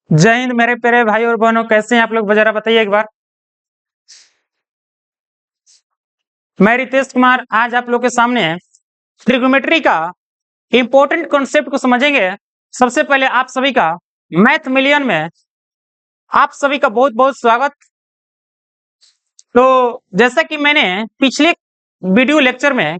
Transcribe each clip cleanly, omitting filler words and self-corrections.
जय हिंद मेरे प्यारे भाई और बहनों, कैसे हैं आप लोग? जरा बताइए एक बार। मैं रितेश कुमार आज आप लोग के सामने ट्रिग्नोमेट्री का इंपॉर्टेंट कॉन्सेप्ट को समझेंगे। सबसे पहले आप सभी का मैथ मिलियन में आप सभी का बहुत बहुत स्वागत। तो जैसा कि मैंने पिछले वीडियो लेक्चर में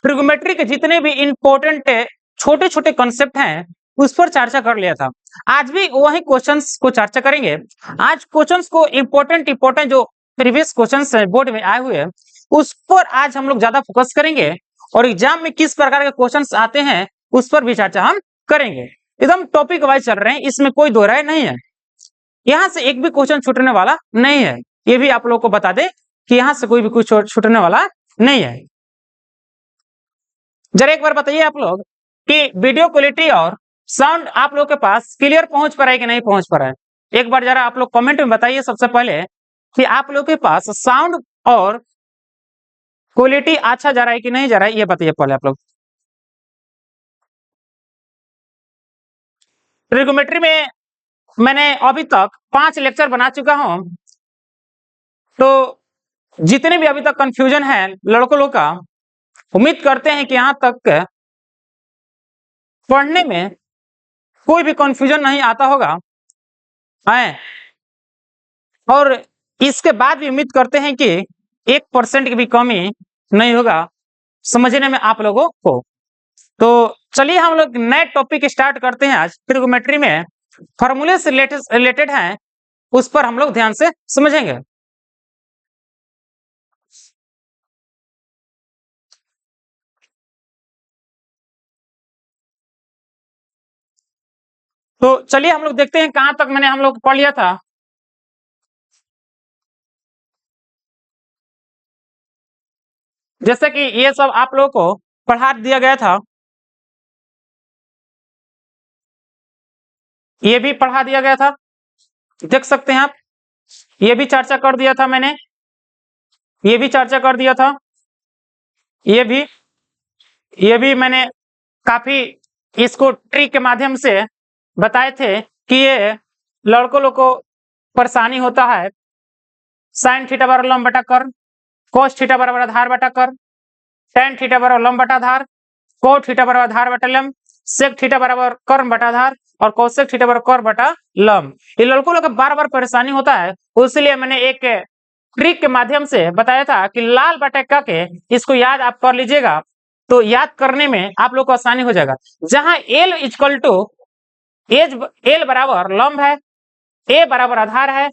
ट्रिग्नोमेट्री के जितने भी इंपॉर्टेंट छोटे छोटे कॉन्सेप्ट हैं उस पर चर्चा कर लिया था। आज भी वही क्वेश्चंस को चर्चा करेंगे। आज क्वेश्चंस को इंपॉर्टेंट जो प्रीवियस क्वेश्चंस है बोर्ड में आए हुए हैं उस पर आज हम लोग ज्यादा फोकस करेंगे और एग्जाम में किस प्रकार के क्वेश्चंस आते हैं उस पर भी चर्चा हम करेंगे। एकदम टॉपिक वाइज चल रहे हैं, इसमें कोई दो राय नहीं है। यहाँ से एक भी क्वेश्चन छूटने वाला नहीं है, ये भी आप लोग को बता दें कि यहाँ से कोई भी कुछ छूटने वाला नहीं है। जरा एक बार बताइए आप लोग कि वीडियो क्वालिटी और साउंड आप लोग के पास क्लियर पहुंच पा रहा है कि नहीं पहुंच पा रहा है। एक बार जरा आप लोग कमेंट में बताइए सबसे पहले कि आप लोग के पास साउंड और क्वालिटी अच्छा जा रहा है कि नहीं जा रहा है, ये बताइए पहले आप लोग। ट्रिग्नोमेट्री में मैंने अभी तक 5 लेक्चर बना चुका हूं, तो जितने भी अभी तक कंफ्यूजन है लड़कों लोग का, उम्मीद करते हैं कि यहां तक पढ़ने में कोई भी कंफ्यूजन नहीं आता होगा है। और इसके बाद भी उम्मीद करते हैं कि 1% की भी कमी नहीं होगा समझने में आप लोगों को। तो चलिए हम लोग नए टॉपिक स्टार्ट करते हैं। आज ट्रिग्नोमेट्री में फॉर्मूले से रिलेटेड हैं, उस पर हम लोग ध्यान से समझेंगे। तो चलिए हम लोग देखते हैं कहां तक मैंने हम लोग पढ़ लिया था। जैसे कि ये सब आप लोगों को पढ़ा दिया गया था, ये भी पढ़ा दिया गया था, देख सकते हैं आप। ये भी चर्चा कर दिया था मैंने, ये भी चर्चा कर दिया था, ये भी मैंने काफी इसको ट्रिक के माध्यम से बताए थे कि ये लड़कों लोग को परेशानी होता है। साइन थीटा बराबर लंब बटा कर्ण, कोस थीटा बराबर आधार बटा कर्ण, टेन थीटा बराबर लंब बटा आधार, कोट थीटा बराबर आधार बटा लंब, सेक थीटा बराबर कर्ण बटा आधार और कोसेक थीटा बराबर कर्ण बटा लंब। ये लड़कों लोग को बार बार परेशानी होता है, इसलिए मैंने एक ट्रिक के माध्यम से बताया था कि लाल बटे क के इसको याद आप कर लीजिएगा, तो याद करने में आप लोग को आसानी हो जाएगा। जहां एल इक्वल टू एल बराबर लंब है, ए बराबर आधार है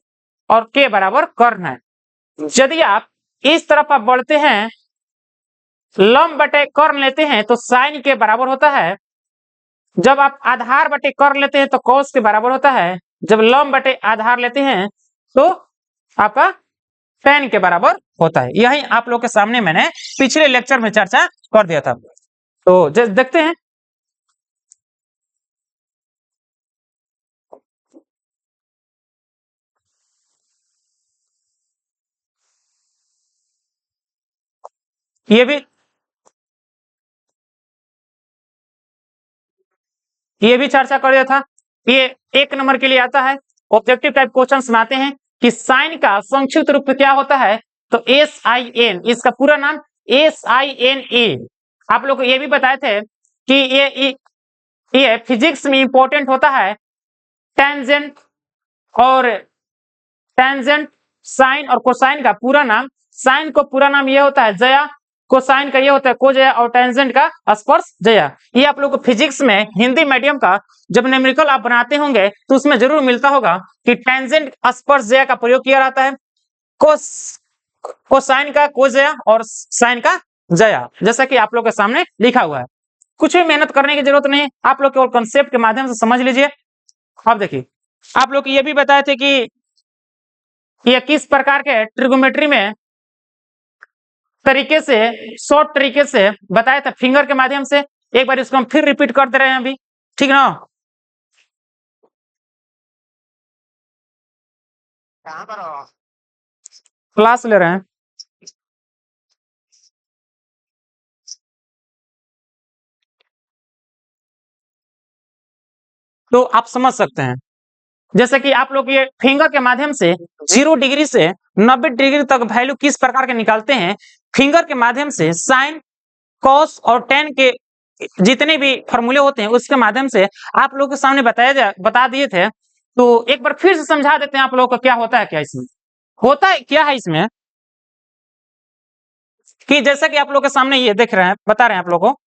और के बराबर कर्ण है। यदि आप इस तरफ आप बढ़ते हैं, लंब बटे कर्ण लेते हैं तो साइन के बराबर होता है। जब आप आधार बटे कर्ण लेते हैं तो कॉस के बराबर होता है। जब लंब बटे आधार लेते हैं तो आपका टेन के बराबर होता है। यही आप लोग के सामने मैंने पिछले लेक्चर में चर्चा कर दिया था। तो देखते हैं। ये भी चर्चा कर दिया था। ये 1 नंबर के लिए आता है, ऑब्जेक्टिव टाइप क्वेश्चन आते हैं कि साइन का संक्षिप्त रूप क्या होता है, तो SIN, इसका पूरा नाम SINE। आप लोग को ये भी बताए थे कि ये फिजिक्स में इंपॉर्टेंट होता है। टेंजेंट और टेंजेंट, साइन और कोसाइन का पूरा नाम, साइन को पूरा नाम ये होता है जया, कोसाइन का ये होता है कोजया और टेंजेंट का स्पर्श जया। ये आप लोग को फिजिक्स में हिंदी मीडियम का जब न्यूमेरिकल आप बनाते होंगे तो उसमें जरूर मिलता होगा कि टेंजेंट स्पर्श जया का प्रयोग किया जाता है, कोसाइन का कोजया और साइन का जया, जैसा कि आप लोग के सामने लिखा हुआ है। कुछ भी मेहनत करने की जरूरत नहीं, आप लोग केवल कंसेप्ट के माध्यम से समझ लीजिए। अब देखिए, आप लोग ये भी बताए थे कि ये किस प्रकार के ट्रिग्नोमेट्री में तरीके से, शॉर्ट तरीके से बताया था फिंगर के माध्यम से। एक बार इसको हम फिर रिपीट कर दे रहे हैं अभी, ठीक ना। कहां पर हो? क्लास ले रहे हैं तो आप समझ सकते हैं। जैसे कि आप लोग ये फिंगर के माध्यम से 0 डिग्री से 90 डिग्री तक वैल्यू किस प्रकार के निकालते हैं, फिंगर के माध्यम से साइन, कॉस और टेन के जितने भी फॉर्मूले होते हैं उसके माध्यम से आप लोगों के सामने बता दिए थे। तो एक बार फिर से समझा देते हैं आप लोगों को क्या होता है, क्या इसमें होता है, क्या है इसमें कि जैसा कि आप लोग के सामने ये देख रहे हैं, बता रहे हैं आप लोगों को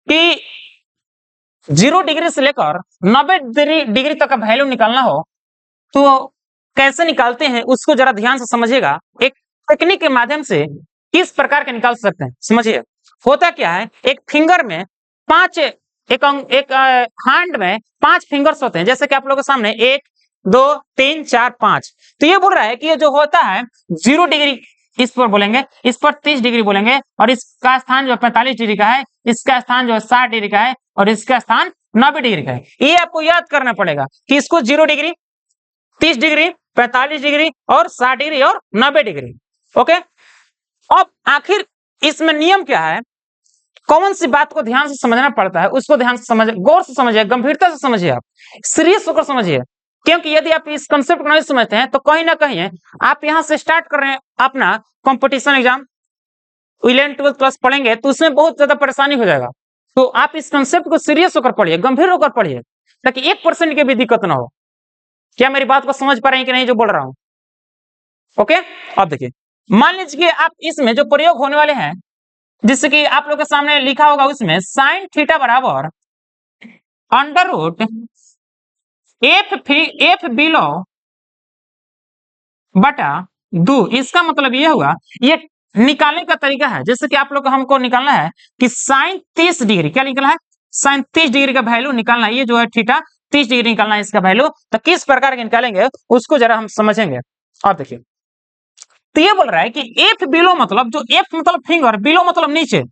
कि 0 डिग्री से लेकर 90 डिग्री तक का वैल्यू निकालना हो तो कैसे निकालते हैं उसको जरा ध्यान से समझिएगा। एक टेक्निक के माध्यम से किस प्रकार के निकाल सकते हैं समझिए। होता क्या है, एक फिंगर में एक हैंड में 5 फिंगर्स होते हैं, जैसे कि आप लोगों के सामने 1 2 3 4 5। तो ये बोल रहा है कि ये जो होता है 0 डिग्री इस पर बोलेंगे, इस पर 30 डिग्री बोलेंगे, और इसका स्थान जो 45 डिग्री का है, इसका स्थान जो 60 डिग्री का है, और इसका स्थान 90 डिग्री का है। ये आपको याद करना पड़ेगा कि इसको 0 डिग्री, 30 डिग्री, 45 डिग्री और 60 डिग्री और 90 डिग्री। ओके, अब आखिर इसमें नियम क्या है, कौन सी बात को ध्यान से समझना पड़ता है उसको ध्यान से समझिए, गौर से समझिए, गंभीरता से समझिए, आप सीरियस होकर समझिए। क्योंकि यदि आप इस कंसेप्ट को नहीं समझते हैं तो कहीं ना कहीं आप यहां से स्टार्ट कर रहे हैं अपना कंपटीशन एग्जाम 11 12 क्लास पढ़ेंगे तो उसमें बहुत ज्यादा परेशानी हो जाएगा। तो आप इस कंसेप्ट को सीरियस होकर पढ़िए, गंभीर होकर पढ़िए, ताकि 1% की भी दिक्कत ना हो। क्या मेरी बात को समझ पा रहे हैं कि नहीं जो बोल रहा हूं? ओके, अब देखिए, मान लीजिए आप इसमें जो प्रयोग होने वाले हैं, जिससे कि आप लोग के सामने लिखा होगा उसमें साइन थीटा बराबर अंडर रूट एफ बिलो बटा 2। इसका मतलब ये होगा, ये निकालने का तरीका है, जैसे कि आप लोग को हमको निकालना है कि साइन 30 डिग्री, क्या निकलना है, साइन 30 डिग्री का वैल्यू निकालना है, ये जो है थीटा 30 डिग्री निकालना है इसका वैल्यू। तो किस प्रकार के निकालेंगे उसको जरा हम समझेंगे। और देखिए, तो ये बोल रहा है कि एफ बिलो मतलब, जो एफ मतलब फिंगर, बिलो मतलब नीचे,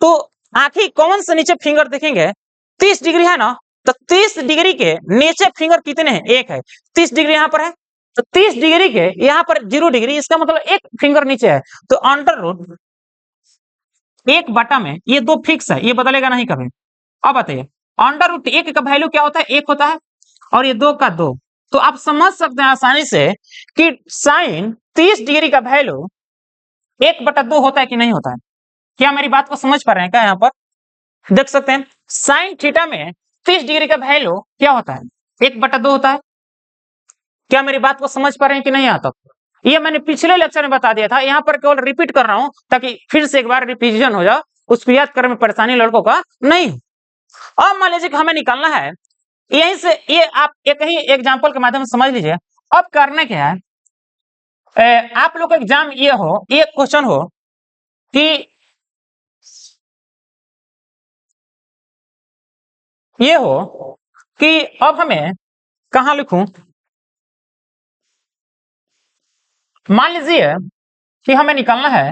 तो आखिर कौन से नीचे फिंगर देखेंगे, 30 डिग्री है ना, तो 30 डिग्री के नीचे फिंगर कितने हैं, एक है। 30 डिग्री यहाँ पर है, तो 30 डिग्री के यहाँ पर 0 डिग्री, इसका मतलब एक फिंगर नीचे है। तो अंडर रूट 1 में ये 2 फिक्स है, ये बदलेगा नहीं कभी। अब बताइए, अंडर रूट 1 का वैल्यू क्या होता है, 1 होता है, और ये 2 का 2। तो आप समझ सकते हैं आसानी से कि साइन 30 डिग्री का वैल्यू 1/2 होता है कि नहीं होता है। क्या मेरी बात को समझ पा रहे हैं क्या? यहाँ पर देख सकते हैं साइन थीटा में 30 डिग्री का वैल्यू क्या होता है, 1/2 होता है। क्या मेरी बात को समझ पा रहे हैं कि नहीं? आता ये मैंने पिछले लेक्चर में बता दिया था, यहाँ पर केवल रिपीट कर रहा हूं ताकि फिर से एक बार रिपीटिशन हो जाए, उसको याद करने में परेशानी लड़कों का नहीं। अब मान लीजिए कि हमें निकालना है, यहीं से ये आप एक ही एग्जाम्पल के माध्यम से समझ लीजिए। अब करना क्या है, आप लोग का एग्जाम ये हो, ये क्वेश्चन हो कि ये हो कि अब हमें कहां लिखूं, मान लीजिए कि हमें निकालना है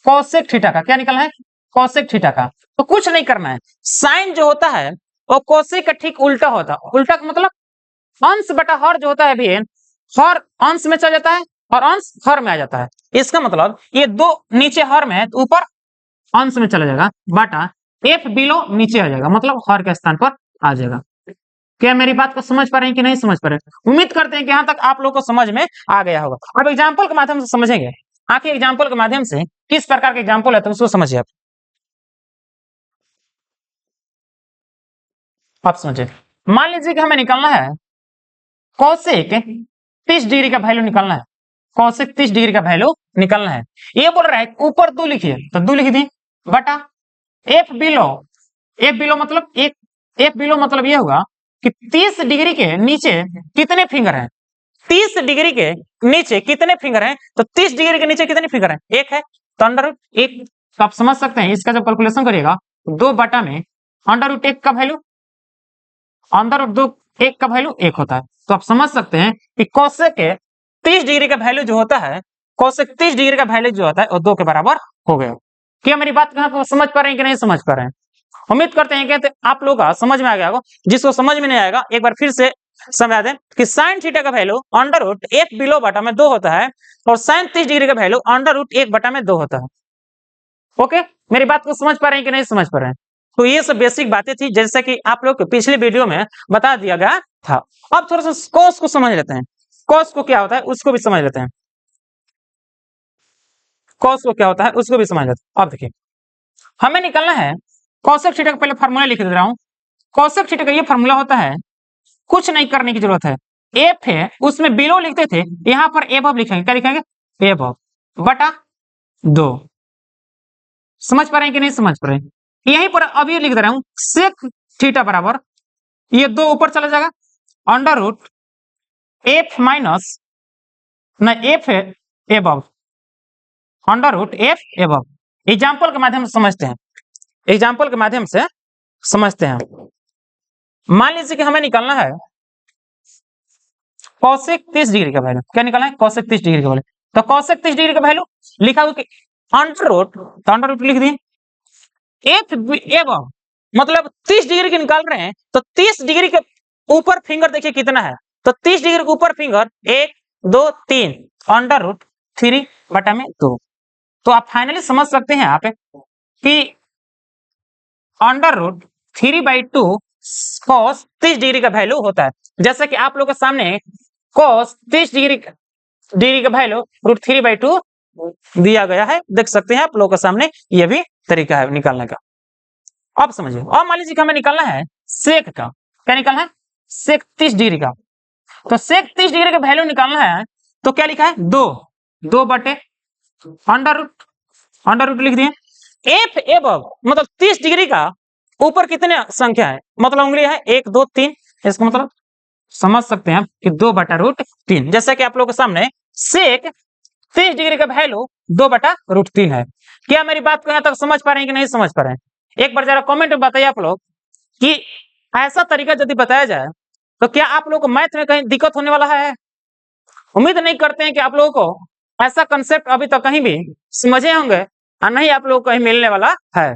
कोसेक थीटा का। क्या निकालना है? कोसेक थीटा का। तो कुछ नहीं करना है, साइन जो होता है वो कोसेक का ठीक उल्टा होता है। उल्टा का मतलब अंश बटा हर जो होता है भी, हर अंश में चला जाता है और अंश हर में आ जाता है। इसका मतलब ये 2 नीचे हर में है तो ऊपर अंश में चला जाएगा, बटा एफ बिलो नीचे आ जाएगा, मतलब हर के स्थान पर आ जाएगा। क्या मेरी बात को समझ पा रहे हैं कि नहीं समझ पा रहे हैं? उम्मीद करते हैं कि यहाँ तक आप लोग को समझ में आ गया होगा। अब एग्जाम्पल के माध्यम से समझेंगे, आखिर एग्जाम्पल के माध्यम से किस प्रकार के एग्जाम्पल है तो उसको समझिए। आप समझिए, मान लीजिए कि हमें निकालना है कोसेक 30 डिग्री का वैल्यू निकालना है, कोसेक 30 डिग्री का वैल्यू निकालना है। ये बोल रहा है ऊपर 2 लिखिए, तो 2 लिख दी, बटा एफ बिलो मतलब एफ बिलो मतलब ये होगा कि 30 डिग्री के नीचे कितने फिंगर हैं, 30 डिग्री के नीचे कितने फिंगर हैं, तो 30 डिग्री के नीचे कितने फिंगर हैं, 1 है। तो अंडर रूट 1, तो आप समझ सकते हैं इसका जब कैलकुलेशन करिएगा 2 बटा में अंडर रूट 1 का वैल्यू, अंडर रूट 2 1 का वैल्यू 1 होता है। तो आप समझ सकते हैं कि कोसेक के 30 डिग्री का वैल्यू जो होता है, कोसेक 30 डिग्री का वैल्यू जो होता है वो 2 के बराबर हो गया। क्या मेरी बात को समझ पा रहे हैं कि नहीं समझ पा रहे हैं? उम्मीद करते हैं कि आप लोग का समझ में आ गया होगा। जिसको समझ में नहीं आएगा एक बार फिर से समझा दें कि साइन थीटा का वैल्यू अंडर रूट 1 बिलो बटा में 2 होता है, और साइन 30 डिग्री का वैल्यू अंडर रूट 1 बटा में 2 होता है। ओके, मेरी बात को समझ पा रहे हैं कि नहीं समझ पा रहे हैं? तो ये सब बेसिक बातें थी, जैसा कि आप लोग पिछले वीडियो में बता दिया गया था। अब थोड़ा सा कॉस को समझ लेते हैं, कॉस को क्या होता है उसको भी समझ लेते हैं, कॉस को क्या होता है उसको भी समझ लेते हैं। अब देखिए हमें निकालना है कॉसेक थीटा का, पहले फार्मूला लिख दे रहा हूं। कॉसेक थीटा का ये फार्मूला होता है, कुछ नहीं करने की जरूरत है, एफ है उसमें बिलो लिखते थे, यहां पर एबव लिखेंगे, क्या लिखेंगे एबव बटा 2। समझ पा रहे हैं कि नहीं समझ पा रहे हैं? यहीं पर अभी लिख दे रहा हूं सेक थीटा बराबर, ये 2 ऊपर चला जाएगा, अंडर रूट एफ माइनस न एफ है above, under root F above. Example के माध्यम से समझते हैं, एग्जाम्पल के माध्यम से समझते हैं। मान लीजिए कि हमें निकालना है कॉसेक 30 डिग्री का वैल्यू, क्या निकालना है कॉसेक 30 डिग्री का वैल्यू। तो कॉसेक 30 डिग्री का वैल्यू लिखा हुआ कि अंडर रूट, तो अंडर रूट लिख दिए एफ एबव, मतलब 30 डिग्री की निकाल रहे हैं तो 30 डिग्री के ऊपर फिंगर देखिए कितना है, तो 30 डिग्री के ऊपर फिंगर 1 2 3 अंडर रूट 3 बटा में 2। तो आप फाइनली समझ सकते हैं आप कि अंडर रूट 3/2 कॉस 30 डिग्री का वैल्यू होता है। जैसे कि आप लोगों के सामने कॉस 30 डिग्री का वैल्यू √3/2 दिया गया है, देख सकते हैं आप लोगों के सामने, यह भी तरीका है निकालने का। अब समझिए, अब मान लीजिए कि हमें निकालना है सेक का, क्या निकालना है सेक 30 डिग्री का। तो सेक 30 डिग्री का वैल्यू निकालना है तो क्या लिखा है 2 बटे अंडर रूट लिख दिए एफ एबव, मतलब 30 डिग्री का ऊपर कितने संख्या है, मतलब उंगली है 1 2 3, इसका मतलब समझ सकते हैं कि 2/√3। जैसा कि आप लोगों के सामने सेक 30 डिग्री का वैल्यू 2/√3 है। क्या मेरी बात को यहाँ तक समझ पा रहे हैं कि नहीं समझ पा रहे हैं? एक बार जरा कमेंट में बताइए आप लोग कि ऐसा तरीका यदि बताया जाए तो क्या आप लोगों को मैथ में कहीं दिक्कत होने वाला है? उम्मीद नहीं करते हैं कि आप लोगों को ऐसा कंसेप्ट अभी तक कहीं भी समझे होंगे और नहीं आप लोगों को कहीं मिलने वाला है।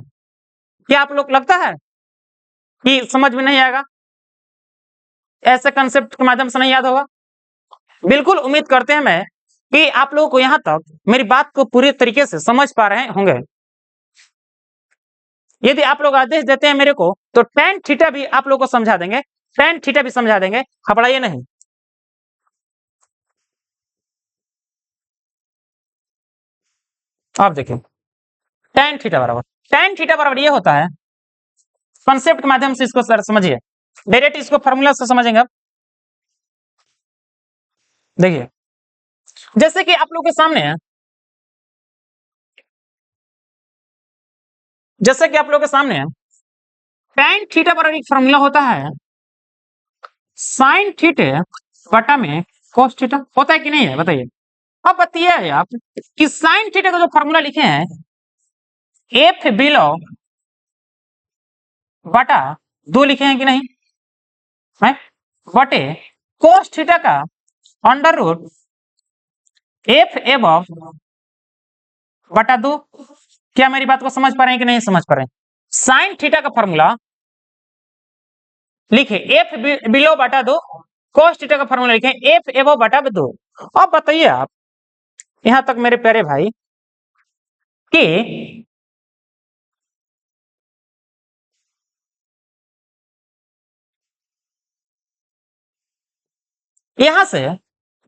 क्या आप लोग लगता है कि समझ में नहीं आएगा, ऐसे कंसेप्ट के माध्यम से नहीं याद होगा? बिल्कुल उम्मीद करते हैं मैं कि आप लोगों को यहाँ तक मेरी बात को पूरी तरीके से समझ पा रहे होंगे। यदि आप लोग आदेश देते हैं मेरे को तो tan थीटा भी आप लोग को समझा देंगे, tan थीटा भी समझा देंगे, घबराइए नहीं। आप देखिए tan थीटा बराबर ये होता है, कंसेप्ट के माध्यम से इसको सर समझिए, डायरेक्ट इसको फार्मूला से समझेंगे। अब देखिए जैसे कि आप लोग के सामने है, जैसे कि आप लोग के सामने है tan थीटा बराबर एक फार्मूला होता है sin थीटा बटा में cos थीटा, होता है कि नहीं है बताइए। अब बताइए आप कि sin थीटा का जो फार्मूला लिखे हैं एफ बिलो बटा 2 लिखे हैं कि नहीं है, बटे cos थीटा का अंडर रूट एफ एबव बटा 2। क्या मेरी बात को समझ पा रहे हैं कि नहीं समझ पा रहे हैं? साइन थीटा का फॉर्मूला लिखे एफ बिलो बटा 2, cos थीटा का फॉर्मूला लिखे एफ एबव बटा 2। अब बताइए आप यहां तक मेरे प्यारे भाई कि यहां से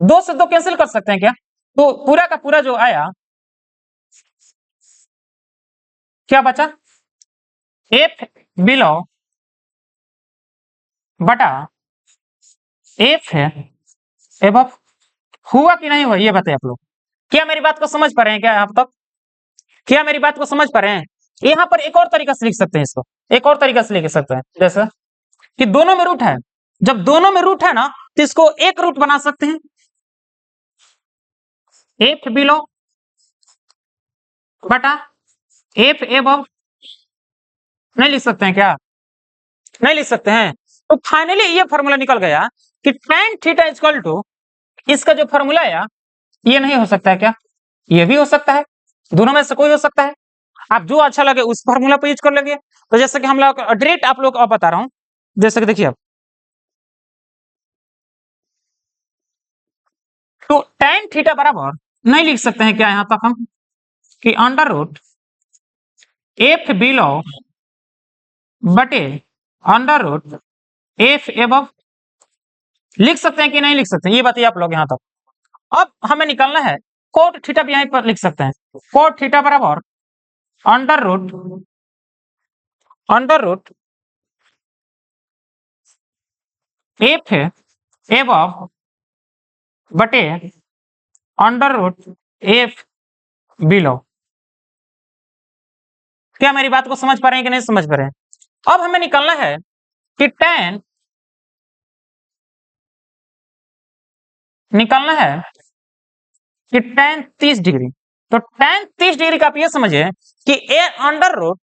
2 से 2 कैंसिल कर सकते हैं क्या? तो पूरा का पूरा जो आया क्या बचा एफ बिलो बटा एफ है एबव। हुआ कि नहीं हुआ ये बताइए आप लोग। क्या मेरी बात को समझ पा रहे हैं क्या आप तक? क्या मेरी बात को समझ पा रहे हैं? यहाँ पर एक और तरीका से लिख सकते हैं इसको, एक और तरीका से लिख सकते हैं, जैसा कि दोनों में रूट है, जब दोनों में रूट है ना तो इसको एक रूट बना सकते हैं, एफ बिलो बटा एफ एबव। नहीं लिख सकते हैं क्या? नहीं लिख सकते हैं। तो फाइनली ये फॉर्मूला निकल गया कि tan थीटा इक्वल टू, इसका जो फॉर्मूला आया ये नहीं हो सकता है क्या? ये भी हो सकता है, दोनों में से कोई हो सकता है। आप जो अच्छा लगे उस फॉर्मूला पे यूज कर लेंगे। तो जैसे कि हम लोग डायरेक्ट आप लोग अब बता रहा हूं, जैसे कि देखिए अब तो tan थीटा बराबर नहीं लिख सकते हैं क्या यहां तक हम कि अंडर रूट एफ बिलो बटे अंडर रूट एफ एबव। लिख सकते हैं कि नहीं लिख सकते हैं, ये बताइए आप लोग यहाँ तक। अब हमें निकालना है कोट थीटा भी यहीं पर लिख सकते हैं। कोट थीटा बराबर अंडर रूट एफ एबव बटे अंडर रूट एफ बिलो। क्या मेरी बात को समझ पा रहे हैं कि नहीं समझ पा रहे हैं? अब हमें निकालना है कि tan tan 30 डिग्री। तो tan 30 डिग्री का आप ये समझिए कि A under root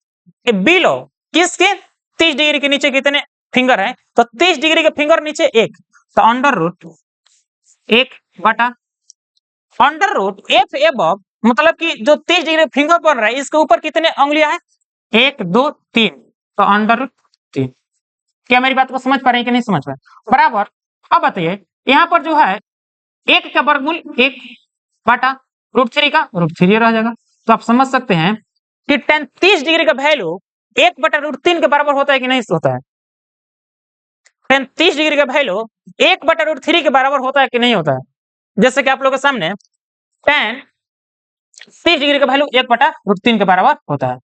A below किसके 30 डिग्री के नीचे कितने फिंगर है, तो 30 डिग्री के फिंगर नीचे एक, तो अंडर रूट 1 बटा अंडर रूट एफ एबव, मतलब कि जो 30 डिग्री फिंगर बन रहा है इसके ऊपर कितने उंगलियां हैं, 1 2 3, तो अंडर रूट 3। क्या मेरी बात को समझ पा रहे हैं कि नहीं समझ पा रहे? बराबर। अब बताइए यहाँ पर जो है 1 का वर्गमूल 1 बटा √3 का √3 रह जाएगा। तो आप समझ सकते हैं कि tan 30 डिग्री का वैल्यू 1 बटा √3 के बराबर होता है कि नहीं होता है? tan 30 डिग्री का वैल्यू 1 बटा √3 के बराबर होता है कि नहीं होता है? जैसे कि आप लोगों के सामने tan 30 डिग्री का वैल्यू 1 बटा √3 के बराबर होता है।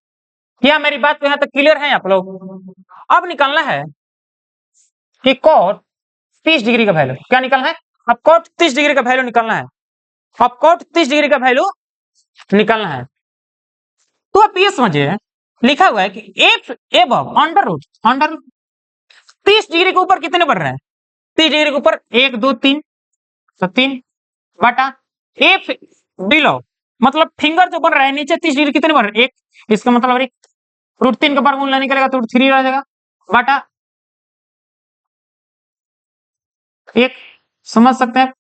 क्या मेरी बात तो यहाँ तक क्लियर है आप लोग? अब निकालना है कि cot 30 डिग्री का वैल्यू क्या निकालना है? अब cot 30 डिग्री का वैल्यू निकालना है। अब cot 30 डिग्री का वैल्यू निकालना है तो आप ये समझिए लिखा हुआ है कि F above under root 30 degree के ऊपर कितने बढ़ रहे हैं, 30 डिग्री के ऊपर 1 2 3, तो 3 बटा एफ बिलो, मतलब फिंगर जो बन रहा है नीचे 30 डिग्री कितने बढ़ रहे हैं, 1, इसका मतलब √3 का वर्गमूल निकलेगा तो √3 रह जाएगा बटा 1, समझ सकते हैं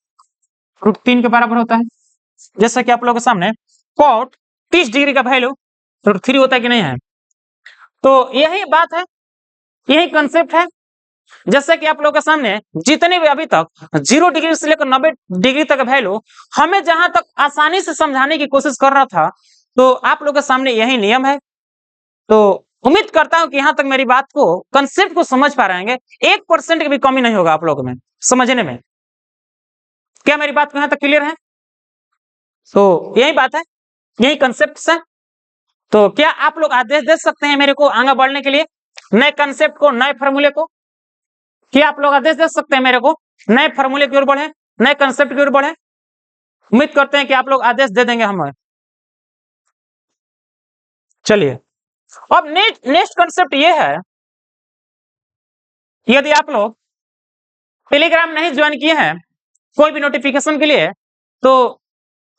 √3 के बराबर होता है। जैसा कि आप लोगों के सामने cot 30 डिग्री का वैल्यू √3 होता है कि नहीं है, तो यही बात है, यही कंसेप्ट है। जैसे कि आप लोगों के सामने जितने भी अभी तक 0 डिग्री से लेकर 90 डिग्री तक वैल्यू हमें जहां तक आसानी से समझाने की कोशिश कर रहा था, तो आप लोगों के सामने यही नियम है। तो उम्मीद करता हूं कि यहां तक मेरी बात को कंसेप्ट को समझ पा रहेंगे, 1% की भी कमी नहीं होगा आप लोगों में समझने में। क्या मेरी बात यहां तक क्लियर है? तो यही बात है, यही कंसेप्ट है। तो क्या आप लोग आदेश दे सकते हैं मेरे को आगे बढ़ने के लिए, नए कंसेप्ट को, नए फॉर्मूले को? क्या आप लोग आदेश दे सकते हैं मेरे को नए फॉर्मूले की ओर बढ़े, नए कंसेप्ट की ओर बढ़े? उम्मीद करते हैं कि आप लोग आदेश दे देंगे हमें। चलिए अब नेक्स्ट कंसेप्ट ये है, यदि आप लोग टेलीग्राम नहीं ज्वाइन किए हैं कोई भी नोटिफिकेशन के लिए, तो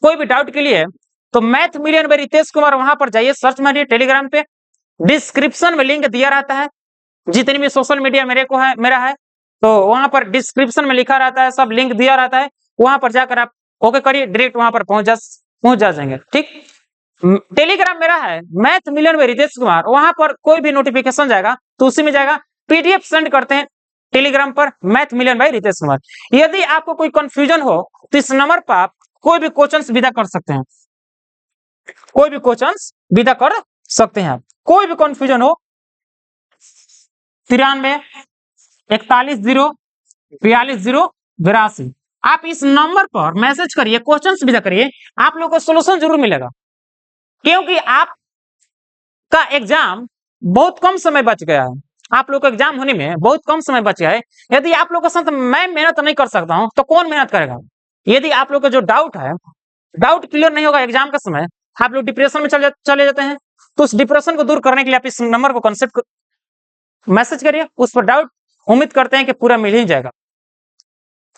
कोई भी डाउट के लिए, तो math million by Ritesh Kumar वहां पर जाइए, सर्च मारिए टेलीग्राम पे, डिस्क्रिप्शन में लिंक दिया रहता है। जितनी भी सोशल मीडिया मेरा है तो वहां पर डिस्क्रिप्शन में लिखा रहता है, सब लिंक दिया रहता है, वहां पर जाकर आप ओके करिए, डायरेक्ट वहां पर पहुंच जाएंगे। ठीक, टेलीग्राम मेरा है math million by Ritesh Kumar, वहां पर कोई भी नोटिफिकेशन जाएगा तो उसी में जाएगा, पीडीएफ सेंड करते हैं टेलीग्राम पर math million by Ritesh Kumar. यदि आपको कोई कंफ्यूजन हो तो इस नंबर पर आप कोई भी क्वेश्चंस विदा कर सकते हैं, कोई भी क्वेश्चंस विदा कर सकते हैं आप, कोई भी कंफ्यूजन हो 93 41 0 42 0 82, आप इस नंबर पर मैसेज करिए, क्वेश्चंस विदा करिए, आप लोगों को सोल्यूशन जरूर मिलेगा। क्योंकि आपका एग्जाम बहुत कम समय बच गया है, आप लोग का एग्जाम होने में बहुत कम समय बच गया है। यदि आप लोग के साथ मैं मेहनत नहीं कर सकता हूं तो कौन मेहनत करेगा? यदि आप लोग का जो डाउट है, डाउट क्लियर नहीं होगा एग्जाम के समय, आप लोग डिप्रेशन में चले जाते हैं, तो उस डिप्रेशन को दूर करने के लिए आप इस नंबर को कंसेप्ट मैसेज करिए, उस पर डाउट उम्मीद करते हैं कि पूरा मिल ही जाएगा।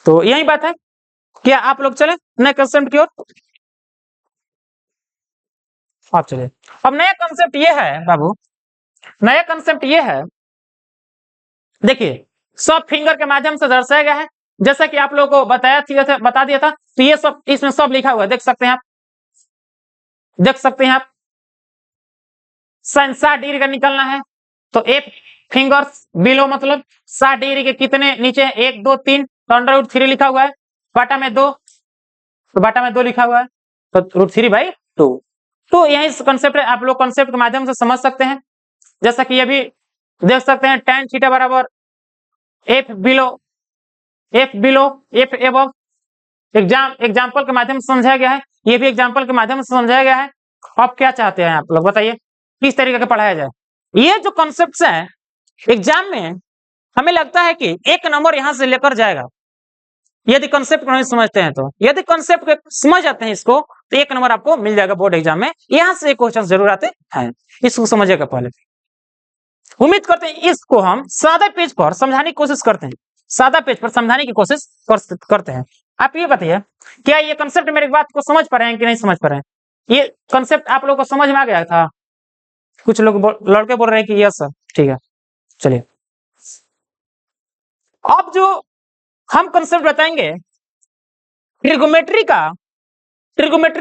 तो यही बात है, क्या आप लोग चले नए कंसेप्ट की ओर? आप चलिए। अब नया कंसेप्ट ये है बाबू, नया कंसेप्ट ये है, देखिए सब फिंगर के माध्यम से दर्शाया गया है, जैसा कि आप लोगों को बता दिया था। तो ये सब इसमें सब लिखा हुआ है, देख सकते हैं आप, देख सकते हैं आप। साइन 60 डिग्री का निकलना है तो एक फिंगर्स बिलो, मतलब 60 डिग्री के कितने नीचे, 1 2 3, तो अंडर√3 लिखा हुआ है, बाटा में 2, तो बाटा में 2 लिखा हुआ है, तो √3/2। तो यही कंसेप्ट है, आप लोग कंसेप्ट के माध्यम से समझ सकते हैं। जैसा कि ये भी देख सकते हैं tan थीटा बराबर F below F below, F above, example के माध्यम से समझाया गया है, ये भी एग्जाम्पल के माध्यम से समझाया गया है। अब क्या चाहते हैं आप लोग बताइए, किस तरीके का पढ़ाया जाए? ये जो कॉन्सेप्ट है एग्जाम में हमें लगता है कि एक नंबर यहां से लेकर जाएगा यदि कॉन्सेप्ट को नहीं समझते हैं तो। यदि कॉन्सेप्ट को समझ जाते हैं इसको तो एक नंबर आपको मिल जाएगा बोर्ड एग्जाम में। यहां से क्वेश्चन जरूर आते हैं, इसको समझिएगा पहले। उम्मीद करते हैं इसको हम सादा पेज पर समझाने की कोशिश करते हैं, सादा पेज पर समझाने की कोशिश करते हैं। आप ये बताइए क्या ये कॉन्सेप्ट मेरी बात को समझ पा रहे हैं कि नहीं समझ पा रहे हैं? ये कॉन्सेप्ट आप लोगों को समझ में आ गया था? कुछ लोग लड़के बोल रहे हैं कि यस सर, ठीक है। चलिए अब जो हम कॉन्सेप्ट बताएंगे ट्रिगोमेट्री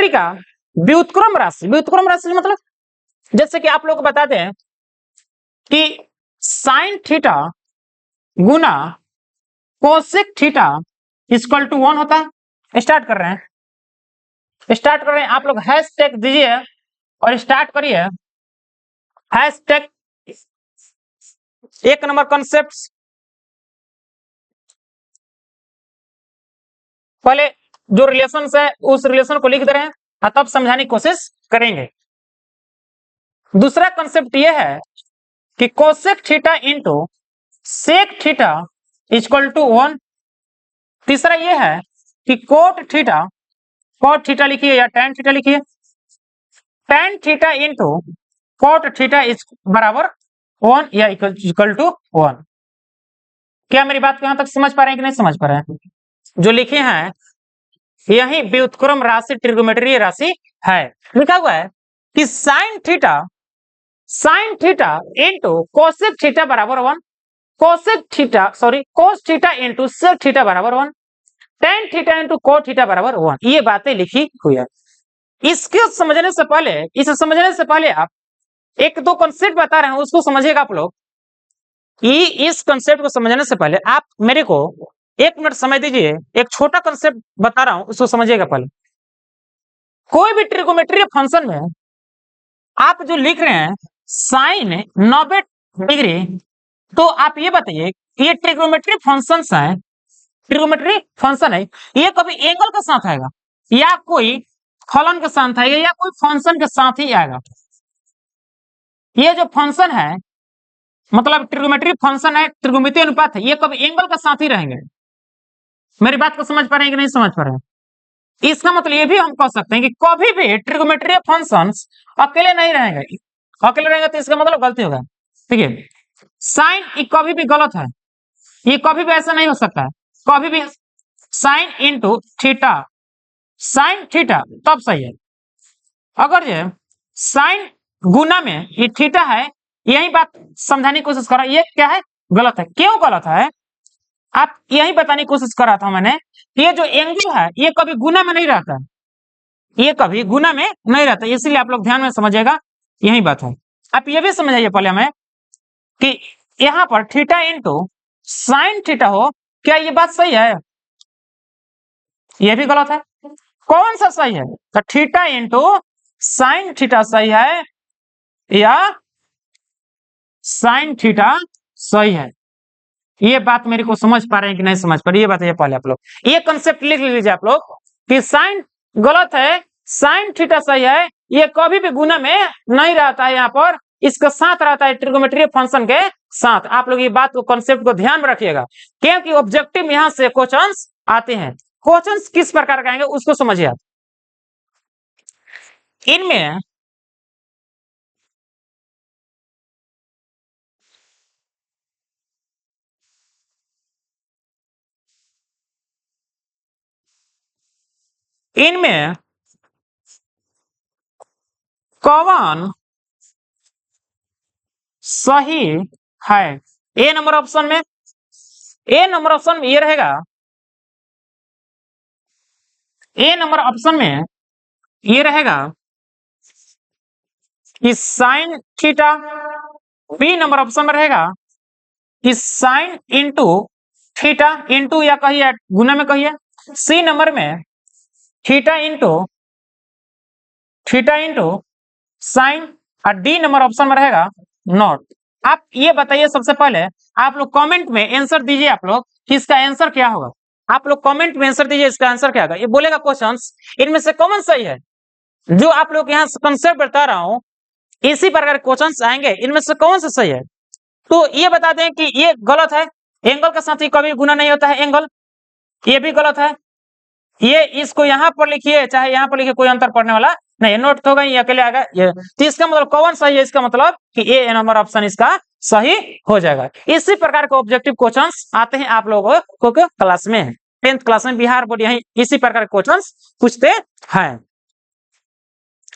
का व्युत्क्रम राशि। व्युत्क्रम राशि मतलब जैसे कि आप लोग को बता दें कि साइन थीटा गुना कोसेक थीटा इक्वल टू 1 होता है। स्टार्ट कर रहे हैं, आप लोग हैशटैग दीजिए और स्टार्ट करिए। हैशटैग एक नंबर कॉन्सेप्ट, पहले जो रिलेशन है उस रिलेशन को लिख दे रहे हैं और तब समझाने की कोशिश करेंगे। दूसरा कॉन्सेप्ट यह है कि cosec theta into sec theta equal to 1। तीसरा यह है कि कोट थीटा लिखिए या टैन थीटा लिखिए, tan theta into cot theta is बराबर 1 या इक्वल टू 1। क्या मेरी बात को यहां तक समझ पा रहे हैं कि नहीं समझ पा रहे हैं? जो लिखे हैं यही व्युत्क्रम राशि ट्रिगोमेट्री राशि है। लिखा हुआ है कि sine theta into cosec theta बराबर 1, cos theta into sec theta बराबर 1, tan theta into cot theta बराबर 1। ये बातें लिखी हुई है। इसे समझने से पहले आप एक दो कॉन्सेप्ट बता रहे हैं उसको समझिएगा आप लोग। इस कॉन्सेप्ट को समझने से पहले आप मेरे को 1 मिनट समय दीजिए। एक छोटा कॉन्सेप्ट बता रहा हूं उसको समझिएगा पहले। कोई भी ट्रिगोमेट्री फंक्शन में आप जो लिख रहे हैं साइन 90 डिग्री, तो आप ये बताइए ये ट्रिगोमेट्री फंक्शन है, ये कभी एंगल के साथ आएगा या कोई फलन के साथ आएगा या कोई फंक्शन के साथ ही आएगा? ये जो फंक्शन है मतलब ट्रिगोमेट्री फंक्शन है, त्रिकोणमितीय अनुपात है, ये कभी एंगल के साथ ही रहेंगे। मेरी बात को समझ पा रहे हैं कि नहीं समझ पा रहे हैं? इसका मतलब ये भी हम कह सकते हैं कि कभी भी ट्रिगोमेट्री फंक्शंस अकेले नहीं रहेंगे। अकेले रहेंगे तो इसका मतलब गलती होगा। ठीक है, साइन कभी भी गलत है, ये कभी भी ऐसा नहीं हो सकता है। कभी भी sine into theta, sine theta तब सही है अगर ये साइन गुना में ये थीटा है। यही बात समझाने की कोशिश कर रहा, ये क्या है गलत है। क्यों गलत है आप यही बताने की कोशिश कर रहा था मैंने। ये जो एंगल है ये कभी गुना में नहीं रहता, ये कभी गुना में नहीं रहता, इसलिए आप लोग ध्यान में समझिएगा, यही बात है। आप ये भी समझाइए पहले हमें कि यहां पर थीटा इंटू साइन थीटा हो, क्या ये बात सही है? ये भी गलत है। कौन सा सही है? तो थीटा इंटू साइन थीटा सही है या साइन थीटा सही है? ये बात मेरे को समझ पा रहे हैं कि नहीं समझ पा रहे? ये बताइए पहले आप लोग। ये कंसेप्ट लिख लीजिए आप लोग कि साइन गलत है, साइन थीटा सही है, ये कभी भी गुना में नहीं रहता है, यहाँ पर इसके साथ रहता है ट्रिगोमेट्री फंक्शन के साथ। आप लोग ये बात को कंसेप्ट को ध्यान में रखिएगा क्योंकि ऑब्जेक्टिव यहां से क्वेश्चंस आते हैं। क्वेश्चंस किस प्रकार का आएंगे उसको समझिए आप। इनमें कौन सही है? ए नंबर ऑप्शन में ये रहेगा, ए नंबर ऑप्शन में ये रहेगा कि sine theta. B number option में रहेगा कि साइन इंटू थीटा, इंटू या कहिए गुना में कहिए। सी नंबर में थीटा इंटू साइन और डी नंबर ऑप्शन में रहेगा नॉट। आप ये बताइए सबसे पहले, आप लोग कमेंट में आंसर दीजिए आप लोग कि इसका आंसर क्या होगा। आप लोग कमेंट में आंसर दीजिए, इसका आंसर क्या होगा। ये बोलेगा क्वेश्चंस इनमें से कौन सही है, जो आप लोग यहाँ कंसेप्ट बता रहा हूँ इसी प्रकार क्वेश्चंस आएंगे, इनमें से कौन सा सही है। तो ये बता दें कि ये गलत है, एंगल के साथ ही कभी गुना नहीं होता है एंगल, ये भी गलत है। ये इसको यहाँ पर लिखिए चाहे यहाँ पर लिखिए, कोई अंतर पड़ने वाला नहीं, नोट होगा ये अकेले आएगा ये। तो इसका मतलब कौन सही है, इसका मतलब कि ए नंबर ऑप्शन इसका सही हो जाएगा। इसी प्रकार के ऑब्जेक्टिव क्वेश्चंस आते हैं आप लोगों को क्लास में, 10th क्लास में बिहार बोर्ड यही इसी प्रकार के क्वेश्चंस पूछते हैं।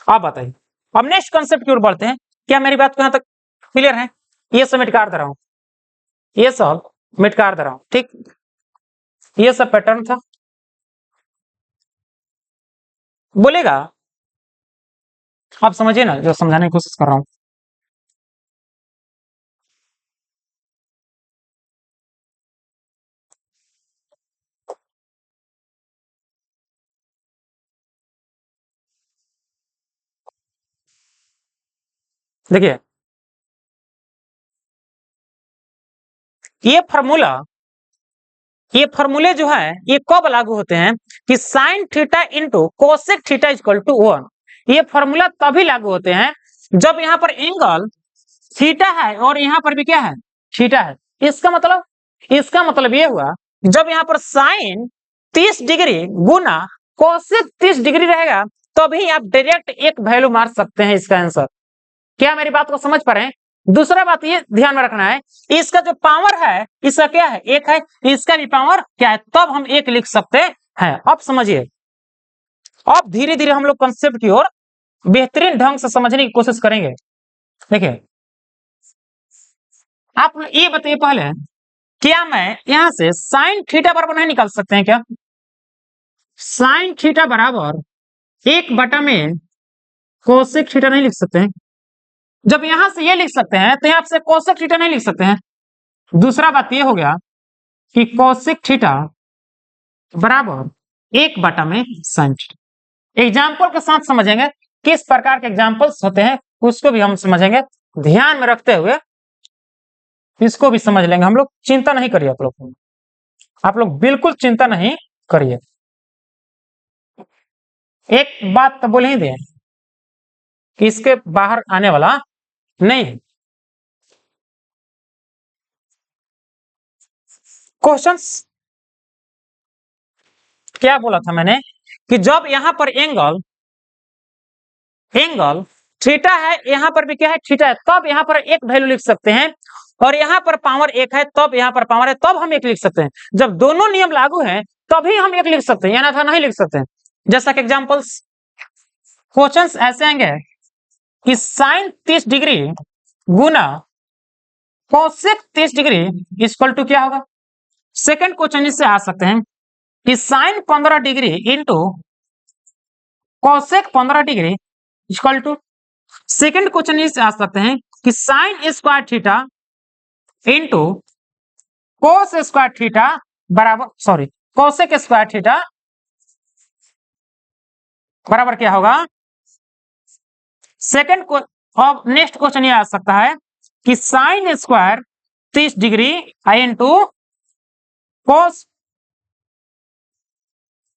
आप बताइए, अब नेक्स्ट कंसेप्ट की ओर बढ़ते हैं। क्या मेरी बात को यहाँ तक क्लियर है? ये सब मिटकार दे रहा हूं, ये सब मिटकार दे रहा हूं, ठीक। ये सब पैटर्न था, बोलेगा आप समझिए ना जो समझाने की कोशिश कर रहा हूं। देखिए ये फॉर्मूले जो है ये कब लागू होते हैं कि sine theta into cosec theta equal to 1। ये फॉर्मूला तभी लागू होते हैं जब यहाँ पर एंगल थीटा है और यहाँ पर भी क्या है, थीटा है। इसका मतलब ये हुआ जब यहाँ पर साइन 30 डिग्री गुना कोसेक 30 डिग्री रहेगा तभी आप डायरेक्ट एक वैल्यू मार सकते हैं इसका आंसर। क्या मेरी बात को समझ पा रहे हैं? दूसरा बात ये ध्यान में रखना है, इसका जो पावर है इसका क्या है, एक है, इसका भी पावर क्या है, तब हम एक लिख सकते हैं। अब समझिए, अब धीरे धीरे हम लोग कंसेप्ट की ओर बेहतरीन ढंग से समझने की कोशिश करेंगे। देखिए आप ये बताइए पहले, क्या मैं यहां से साइन थीटा बराबर नहीं निकाल सकते हैं क्या? साइन थीटा बराबर 1/में कोसेक थीटा नहीं लिख सकते हैं? जब यहां से ये लिख सकते हैं तो यहां से कोसेक थीटा नहीं लिख सकते हैं। दूसरा बात ये हो गया कि कोसेक थीटा बराबर 1/में साइन थीटा। एग्जाम्पल के साथ समझेंगे किस प्रकार के एग्जाम्पल्स होते हैं, उसको भी हम समझेंगे, ध्यान में रखते हुए इसको भी समझ लेंगे हम लोग। चिंता नहीं करिए आप लोग बिल्कुल चिंता नहीं करिए। एक बात तो बोल ही दें कि इसके बाहर आने वाला नहीं है। क्वेश्चंस क्या बोला था मैंने कि जब यहां पर एंगल थीटा है, यहां पर भी क्या है, थीटा है, तब यहां पर एक वैल्यू लिख सकते हैं, और यहां पर पावर एक है तब यहां पर पावर है तब हम एक लिख सकते हैं। जब दोनों नियम लागू हैं तभी हम एक लिख सकते हैं, या ना नहीं लिख सकते हैं। जैसा कि एग्जांपल्स क्वेश्चंस ऐसे आएंगे कि साइन 30 डिग्री गुना कोसेक 30 डिग्री इक्वल टू क्या होगा। सेकंड क्वेश्चन इससे आ सकते हैं कि sine 15 degree into cosec 15 degree equal to. Second question इससे आ सकते हैं कि sine square theta into cos square theta बराबर कोसेक स्क्वायर थीटा बराबर क्या होगा। सेकंड को अब नेक्स्ट क्वेश्चन ये आ सकता है कि sine square 30 degree into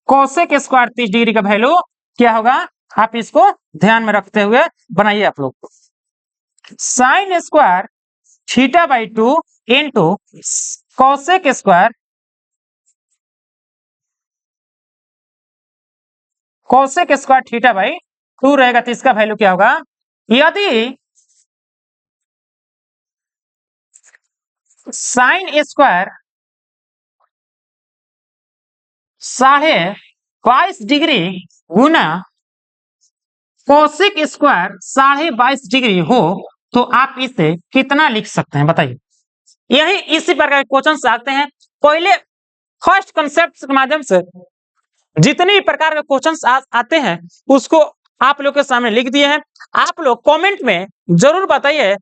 cosec square 30 degree का वैल्यू क्या होगा। आप इसको ध्यान में रखते हुए बनाइए आप लोग। Sign square theta by 2 into cosec square theta by 2 रहेगा, तो इसका वैल्यू क्या होगा। यदि साइन स्क्वायर 22.5 डिग्री गुना कोसेक स्क्वायर 22.5 डिग्री हो तो आप इसे कितना लिख सकते हैं बताइए। यही इसी प्रकार के क्वेश्चन आते हैं। पहले फर्स्ट कंसेप्ट के माध्यम से जितने भी प्रकार के क्वेश्चंस आते हैं उसको आप लोग के सामने लिख दिए हैं। आप लोग कमेंट में जरूर बताइए,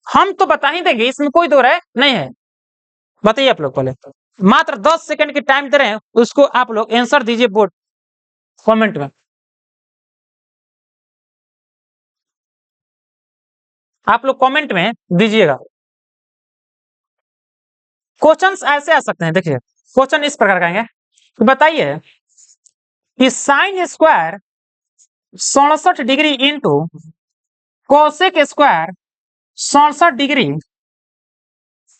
हम तो बता ही देंगे, इसमें कोई दो राय नहीं है। बताइए आप लोग, पहले मात्र 10 सेकंड की टाइम दे रहे हैं, उसको आप लोग आंसर दीजिए बोर्ड कमेंट में। आप लोग कमेंट में दीजिएगा। क्वेश्चंस ऐसे आ सकते हैं, देखिए क्वेश्चन इस प्रकार का आएंगे तो बताइए कि sine square 67 degree into cosec square 67 degree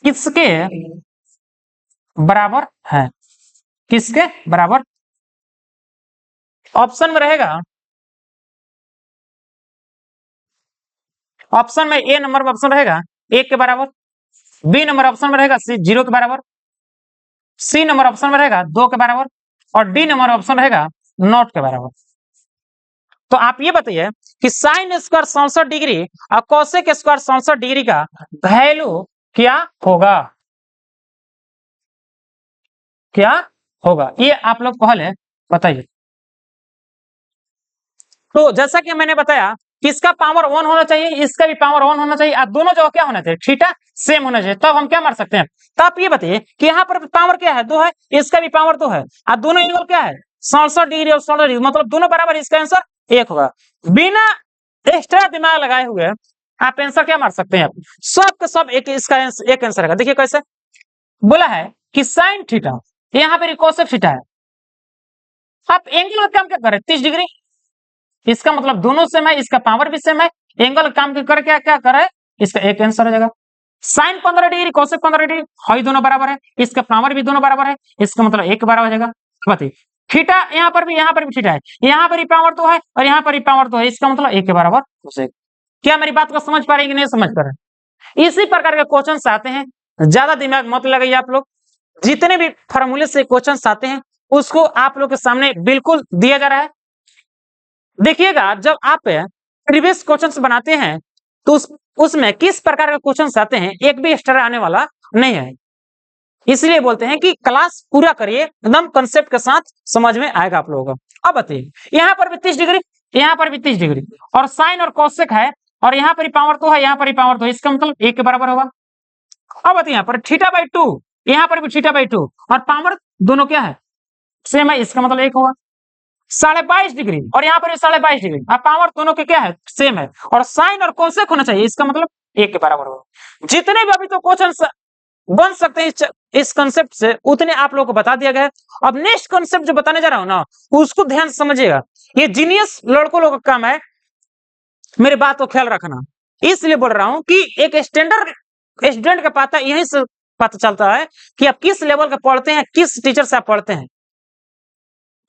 किसके बराबर है? किसके बराबर? ऑप्शन में रहेगा, ऑप्शन में ए नंबर ऑप्शन रहेगा 1 के बराबर, बी नंबर ऑप्शन में रहेगा 0 के बराबर, सी नंबर ऑप्शन में रहेगा 2 के बराबर और डी नंबर ऑप्शन रहेगा नॉट के बराबर। तो आप ये बताइए कि साइन स्क्वायर 67 डिग्री और कोसेक स्क्वायर 67 डिग्री का वैल्यू क्या होगा? क्या होगा ये आप लोग पहले बताइए। तो जैसा कि मैंने बताया कि इसका पावर 1 होना चाहिए, इसका भी पावर 1 होना चाहिए और दोनों जगह क्या होना चाहिए? थीटा सेम होना चाहिए, तब हम क्या मार सकते हैं। तो आप ये बताइए कि यहाँ पर पावर क्या है? 2 है, इसका भी पावर 2 है और दोनों एंगल क्या है? 67 डिग्री और 67 डिग्री, मतलब दोनों बराबर, इसका आंसर 1 होगा। बिना एक्स्ट्रा दिमाग लगाए हुए आप आंसर क्या मार सकते हैं? सब का सब एक, इसका एक आंसर है। देखिए कैसे बोला है कि साइन थीटा, यहाँ पर कोसेक थीटा है, आप एंगल का काम क्या कर रहे हैं? 30 डिग्री, इसका मतलब दोनों सेम है, इसका पावर भी सेम है, एंगल काम कर क्या क्या कर रहा है? इसका एक आंसर हो जाएगा। साइन 15 डिग्री कोसेक 15 डिग्री, हाई दोनों बराबर है, इसका पावर भी दोनों बराबर है, इसका मतलब 1 बराबर हो जाएगा। बताइए थीटा यहाँ पर भी थीटा है, यहाँ पर ही पावर 2 है और यहाँ पर ही पावर 2 है, इसका मतलब 1 के बराबर हो जाएगा। क्या मेरी बात को समझ पा रहे हैं कि नहीं समझ पा रहे? इसी प्रकार के क्वेश्चन आते हैं, ज्यादा दिमाग मत लगाइए आप लोग। जितने भी फॉर्मूले से क्वेश्चन आते हैं उसको आप लोग के सामने बिल्कुल दिया जा रहा है। देखिएगा जब आप प्रीवियस क्वेश्चंस बनाते हैं तो उसमें किस प्रकार के क्वेश्चंस आते हैं, एक भी एक्स्ट्रा आने वाला नहीं है। इसलिए बोलते हैं कि क्लास पूरा करिए, एकदम कंसेप्ट के साथ समझ में आएगा आप लोगों को। अब बताइए यहाँ पर भी 30 डिग्री, यहाँ पर भी 30 डिग्री और साइन और कोसेक है और यहाँ पर ही पावर 2 है, यहाँ पर ही पावर 2 है, इसका मतलब 1 के बराबर होगा। अब बताइए यहाँ पर थीटा बाई 2, यहाँ पर भी थीटा बाई 2 और पावर दोनों क्या है? सेम है, इसका मतलब 1 होगा। 22.5 डिग्री और यहाँ पर 22.5 डिग्री, पावर दोनों के क्या है? सेम है और साइन और कोसेक होना चाहिए, इसका मतलब 1 के बराबर होगा। जितने भी अभी तो क्वेश्चन बन सकते हैं इस कंसेप्ट से उतने आप लोगों को बता दिया गया है। अब नेक्स्ट कंसेप्ट जो बताने जा रहा हूं ना उसको ध्यान से समझिएगा, ये जीनियस लड़कों लोगों का काम है, मेरी बात को ख्याल रखना। इसलिए बोल रहा हूं कि एक स्टैंडर्ड स्टूडेंट का पता यहीं से पता चलता है कि आप किस लेवल का पढ़ते हैं, किस टीचर से आप पढ़ते हैं।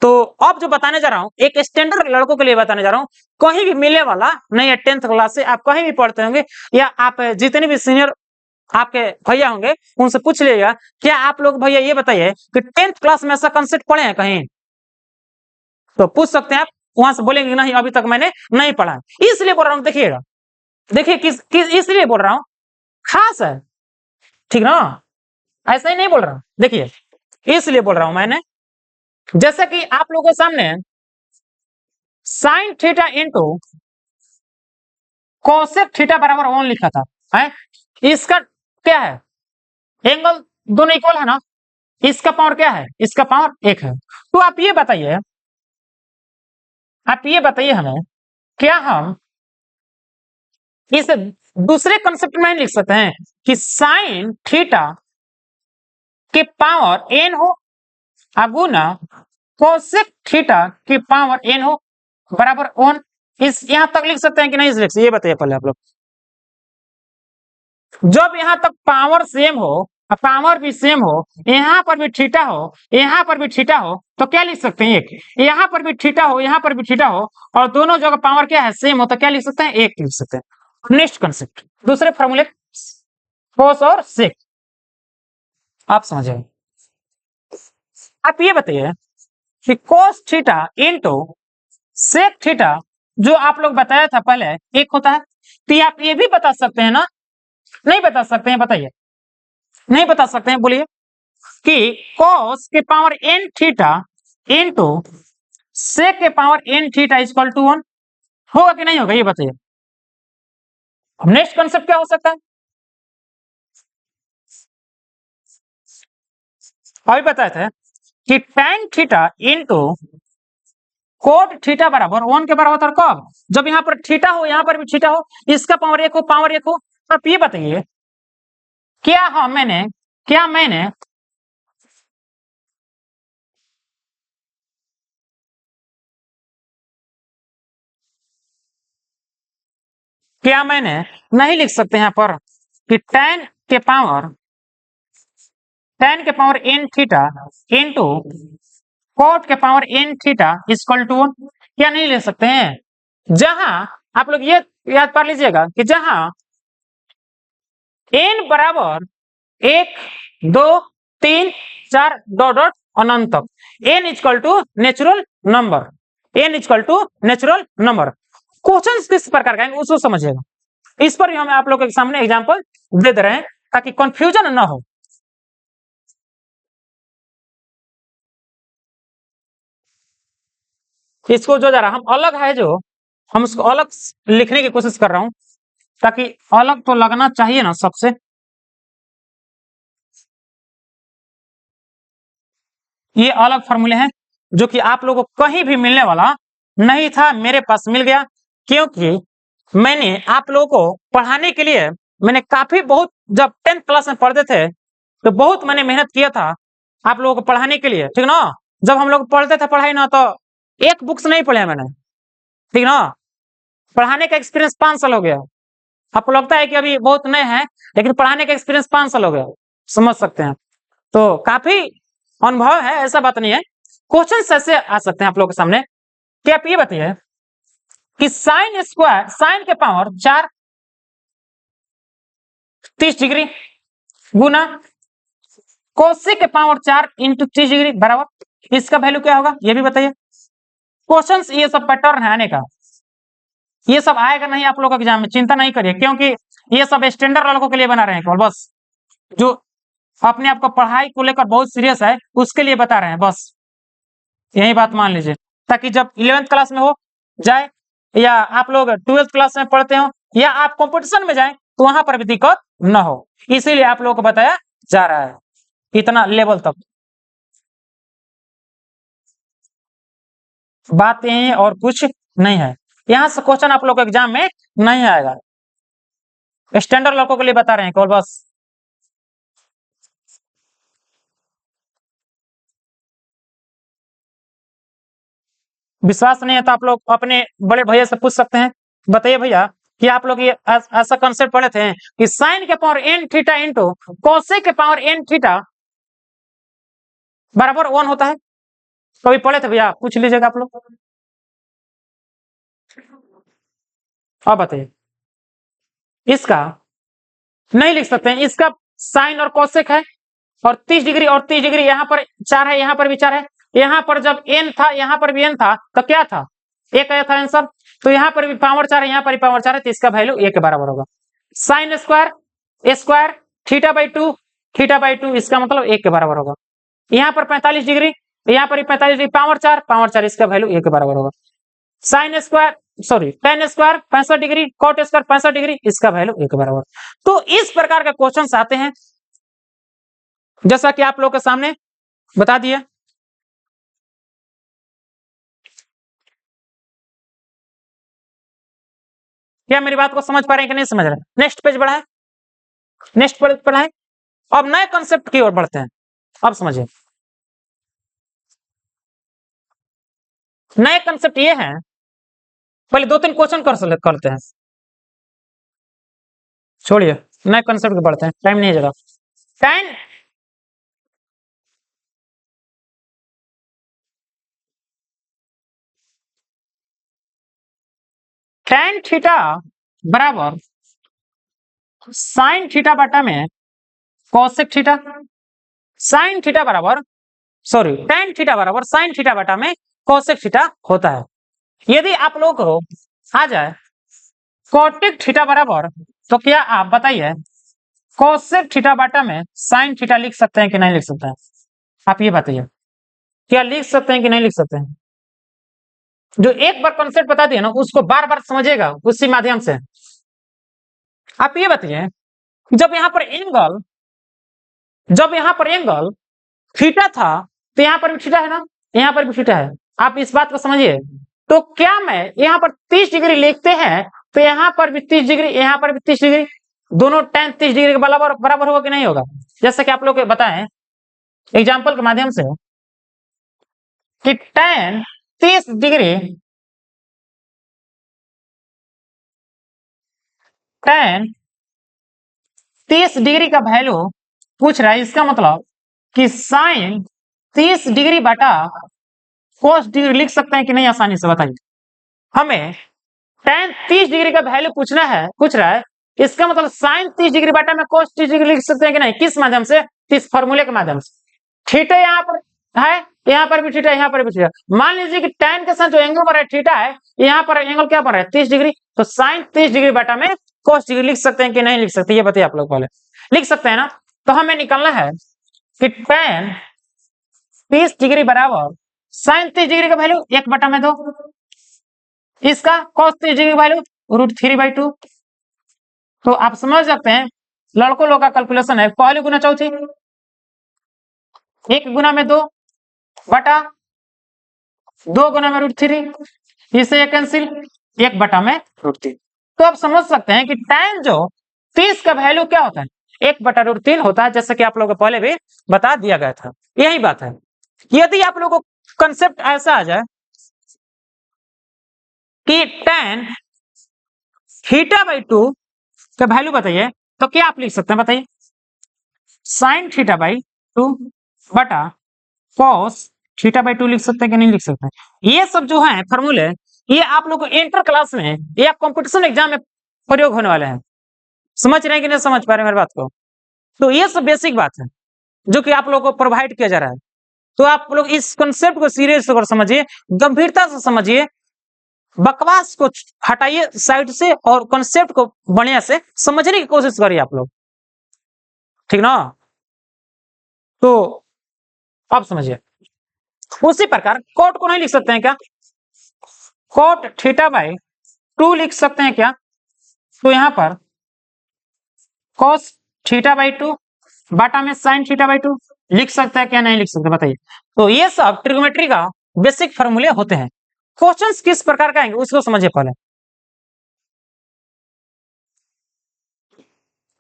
तो अब जो बताने जा रहा हूं एक स्टैंडर्ड लड़कों के लिए बताने जा रहा हूं, कहीं भी मिलने वाला नहीं है। 10th क्लास से आप कहीं भी पढ़ते होंगे या आप जितने भी सीनियर आपके भैया होंगे उनसे पूछ लीजिएगा, क्या आप लोग भैया ये बताइए कि 10th क्लास में ऐसा कंसेप्ट पढ़े हैं कहीं? तो पूछ सकते हैं आप, वहां से बोलेंगे नहीं अभी तक मैंने नहीं पढ़ा। इसलिए बोल रहा हूं, देखिएगा देखिए किस इसलिए बोल रहा हूं, खास है, ठीक ना? ऐसा ही नहीं बोल रहा हूं, देखिए इसलिए बोल रहा हूं मैंने, जैसे कि आप लोगों के सामने sign theta into cosec theta बराबर 1 लिखा था है? इसका क्या है? एंगल दोनों इक्वल है ना, इसका पावर क्या है? इसका पावर 1 है। तो आप ये बताइए हमें, क्या हम इसे दूसरे कंसेप्ट में लिख सकते हैं कि साइन थीटा के पावर n हो अगुना कोसेक थीटा की पावर n हो बराबर 1? इस यहां तक लिख सकते हैं कि नहीं लिख सकते? ये बताइए पहले आप लोग। जब यहां तक पावर सेम हो, पावर भी सेम हो, यहां पर भी थीटा हो, यहां पर भी थीटा हो, तो क्या लिख सकते हैं? 1। यहां पर भी थीटा हो, यहां पर भी थीटा हो और दोनों जगह पावर क्या है? सेम हो, तो क्या लिख सकते हैं? 1 लिख सकते हैं। नेक्स्ट कंसेप्ट, दूसरे फॉर्मूले कोस और सेक, आप समझिए। आप ये बताइए कि cos theta into sec theta जो आप लोग बताया था पहले 1 होता है, तो आप ये भी बता सकते हैं ना? नहीं बता सकते हैं? बताइए, नहीं बता सकते हैं? बोलिए कि cos के power n theta into sec के power n theta equal to 1 होगा कि नहीं होगा? ये बताइए। अब नेक्स्ट कंसेप्ट क्या हो सकता है? अभी बताए थे कि tan theta into cot theta बराबर 1 के बराबर होता है कब? जब यहां पर थीटा हो, यहां पर भी थीटा हो, इसका पावर 1 हो, पावर 1 हो। आप ये बताइए क्या मैंने क्या मैंने नहीं लिख सकते यहाँ पर कि tan के power n theta into cot के power n theta equal to 1? क्या नहीं ले सकते हैं? जहां आप लोग ये याद कर लीजिएगा कि जहां n बराबर 1 2 3 4 डॉट डॉट अनंत तक, n equal to natural number, n equal to natural number. Question किस प्रकार का है उसको समझिएगा। इस पर भी हम आप लोग के सामने एग्जांपल दे दे रहे हैं ताकि कंफ्यूजन ना हो। इसको जो जरा हम अलग है जो हम उसको अलग लिखने की कोशिश कर रहा हूं ताकि अलग तो लगना चाहिए ना सबसे। ये अलग फॉर्मूले हैं जो कि आप लोगों को कहीं भी मिलने वाला नहीं था, मेरे पास मिल गया क्योंकि मैंने आप लोगों को पढ़ाने के लिए मैंने काफी बहुत जब 10th क्लास में पढ़ते थे तो बहुत मैंने मेहनत किया था आप लोगों को पढ़ाने के लिए, ठीक ना। जब हम लोग पढ़ते थे पढ़ाई ना तो एक बुक्स नहीं पढ़े मैंने, ठीक ना। पढ़ाने का एक्सपीरियंस 5 साल हो गया। आपको लगता है कि अभी बहुत नए हैं लेकिन पढ़ाने का एक्सपीरियंस 5 साल हो गया, समझ सकते हैं। तो काफी अनुभव है, ऐसा बात नहीं है। क्वेश्चन ऐसे आ सकते हैं आप लोगों के सामने कि आप ये बताइए कि साइन स्क्वायर साइन के पावर 4 30 डिग्री गुना कोसेक के पावर 4 इंटू 30 डिग्री बराबर, इसका वैल्यू क्या होगा ये भी बताइए। क्वेश्चंस ये सब पैटर्न है आने का, ये सब आएगा नहीं आप लोग एग्जाम में, चिंता नहीं करिए क्योंकि ये सब स्टैंडर्ड लड़कों के लिए बना रहे हैं केवल, बस जो अपने आप को पढ़ाई को लेकर बहुत सीरियस है उसके लिए बता रहे हैं, बस यही बात मान लीजिए ताकि जब 11th क्लास में हो जाए या आप लोग 12th क्लास में पढ़ते हो या आप कंपटीशन में जाए तो वहां पर भी दिक्कत ना हो, इसीलिए आप लोगों को बताया जा रहा है इतना लेवल तक। बात यही और कुछ नहीं है, यहां से क्वेश्चन आप लोग एग्जाम में नहीं आएगा, स्टैंडर्ड लड़कों के लिए बता रहे हैं केवल, बस। विश्वास नहीं है तो आप लोग अपने बड़े भैया से पूछ सकते हैं, बताइए भैया कि आप लोग ये ऐसा कंसेप्ट पढ़े थे कि साइन के power n theta into cosec के पावर n थीटा बराबर 1 होता है, कभी पढ़े थे भैया? पूछ लीजिएगा आप लोग। अब बताइए, इसका नहीं लिख सकते हैं, इसका साइन और कोसेक है और 30 डिग्री और 30 डिग्री, यहाँ पर 4 है यहाँ पर भी 4 है, यहाँ पर जब n था यहाँ पर भी n था तो क्या था, एक आया था आंसर, तो यहाँ पर भी पावर 4 है यहाँ पर भी पावर 4 है तो इसका वैल्यू 1 के बराबर होगा। Sign square theta by two इसका मतलब 1 के बराबर होगा। यहाँ पर 45 डिग्री यहाँ पर 45 डिग्री पावर 4 इसका वैल्यू 1 के बराबर होगा। Tan square 65 degree cot square 65 degree इसका वैल्यू 1 के बराबर। तो इस प्रकार के क्वेश्चंस आते हैं जैसा कि आप लोग के सामने बता दिया। क्या मेरी बात को समझ पा रहे हैं कि नहीं समझ रहे? नेक्स्ट पेज बढ़ाए, नेक्स्ट पेज बढ़ाए। अब नए कॉन्सेप्ट की ओर बढ़ते हैं, अब समझिए नए कॉन्सेप्ट ये हैं, पहले 2-3 क्वेश्चन करते हैं, छोड़िए नए कॉन्सेप्ट के बढ़ते हैं, टाइम नहीं है जरा। tan थीटा बराबर साइन थीटा बटा में कोसेक थीटा, साइन थीटा बराबर tan थीटा बराबर साइन थीटा बटा में कोसेक थीटा होता है। यदि आप लोग को आ जाए कोटेक थीटा बराबर, तो क्या आप बताइए कोसेक थीटा बटा में साइन थीटा लिख सकते हैं कि नहीं लिख सकते हैं? आप ये बताइए, क्या लिख सकते हैं कि नहीं लिख सकते हैं? जो एक बार कॉन्सेप्ट बता दिए ना उसको बार बार समझिएगा उसी माध्यम से। आप ये बताइए जब यहाँ पर एंगल थीटा था तो यहाँ पर भी थीटा है ना, यहाँ पर भी थीटा है, आप इस बात को समझिए। तो क्या मैं यहाँ पर 30 डिग्री लिखते हैं तो यहाँ पर भी 30 डिग्री यहाँ पर भी 30 डिग्री, दोनों tan 30 डिग्री के बराबर होगा कि नहीं होगा? जैसे कि आप लोग बताएं एग्जाम्पल के माध्यम से कि tan 30 डिग्री tan 30 डिग्री का वैल्यू पूछ रहा है, इसका मतलब कि साइन 30 डिग्री बटा cos डिग्री लिख सकते हैं कि नहीं, आसानी से बताइए। हमें tan 30 डिग्री का वैल्यू पूछ रहा है, इसका मतलब साइन 30 डिग्री बटा में cos 30 डिग्री लिख सकते हैं कि नहीं, किस माध्यम से, इस फॉर्मूले के माध्यम से। थीटा यहाँ पर है, यहाँ पर भी थीटा, यहाँ पर भी थीटा। मान लीजिए कि tan के साथ जो एंगल बन रहा है थीटा है, यहाँ पर एंगल क्या बन रहा है 30 डिग्री, तो साइन 30 डिग्री बटा में cos डिग्री लिख सकते हैं कि नहीं लिख सकते, ये बताइए आप लोग। पहले लिख सकते हैं ना, तो हमें निकालना है कि tan 30 डिग्री बराबर साइन 30 डिग्री का वैल्यू 1/2, इसका cos 30 डिग्री वैल्यू √3/2। तो आप समझ सकते हैं लड़कों लोग का कैलकुलेशन है, पहले गुना चौथी, 1 गुना में 2 बटा 2 गुना में √3, इससे ये कैंसिल, 1 में √3। तो आप समझ सकते हैं कि tan जो 30 का वैल्यू क्या होता है, 1/√3 होता है, जैसे कि आप लोगों को पहले भी बता दिया गया था। यही बात है, यदि आप लोगों को कंसेप्ट ऐसा आ जाए कि tan θ/2 का वैल्यू बताइए, तो क्या आप लिख सकते हैं बताइए, साइन θ/2 बटा cos θ/2 लिख सकते हैं कि नहीं लिख सकते हैं। ये सब जो है फॉर्मूले, ये आप लोग को इंटर क्लास में या कंपटीशन एग्जाम में प्रयोग होने वाले हैं। समझ रहे हैं कि नहीं समझ पा रहे हैं मेरी बात को? तो ये सब बेसिक बात है जो कि आप लोगों को प्रोवाइड किया जा रहा है। तो आप लोग इस कंसेप्ट को सीरियस होकर समझिए, गंभीरता से समझिए, बकवास को हटाइए साइड से और कंसेप्ट को बढ़िया से समझने की कोशिश करिए आप लोग, ठीक ना? तो अब समझिए, उसी प्रकार कोट को नहीं लिख सकते हैं क्या, कोट θ/2 लिख सकते हैं क्या? तो यहां पर cos θ/2 बटा में sin θ/2 लिख सकते हैं क्या, नहीं लिख सकते बताइए। तो ये सब ट्रिग्नोमेट्री का बेसिक फॉर्मूले होते हैं। क्वेश्चंस किस प्रकार का आएंगे उसको समझिए पहले।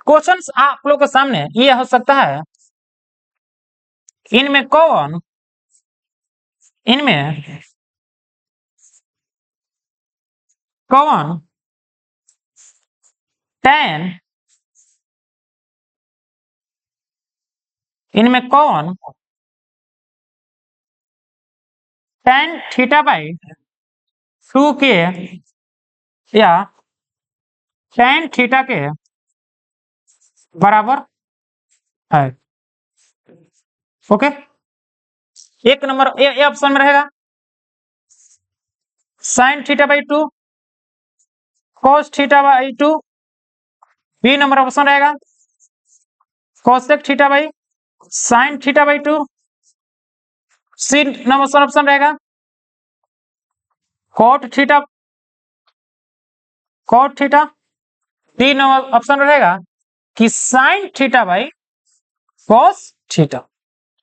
क्वेश्चंस आप लोग के सामने ये हो सकता है, इनमें कौन tan tan θ/2 के या tan थीटा के बराबर है। ओके, एक नंबर ए ऑप्शन में रहेगा sin θ/2 cos θ/2, B number option रहेगा cosec θ/sin θ/2, C number option रहेगा cot θ, डी नंबर ऑप्शन रहेगा कि sin θ/cos θ।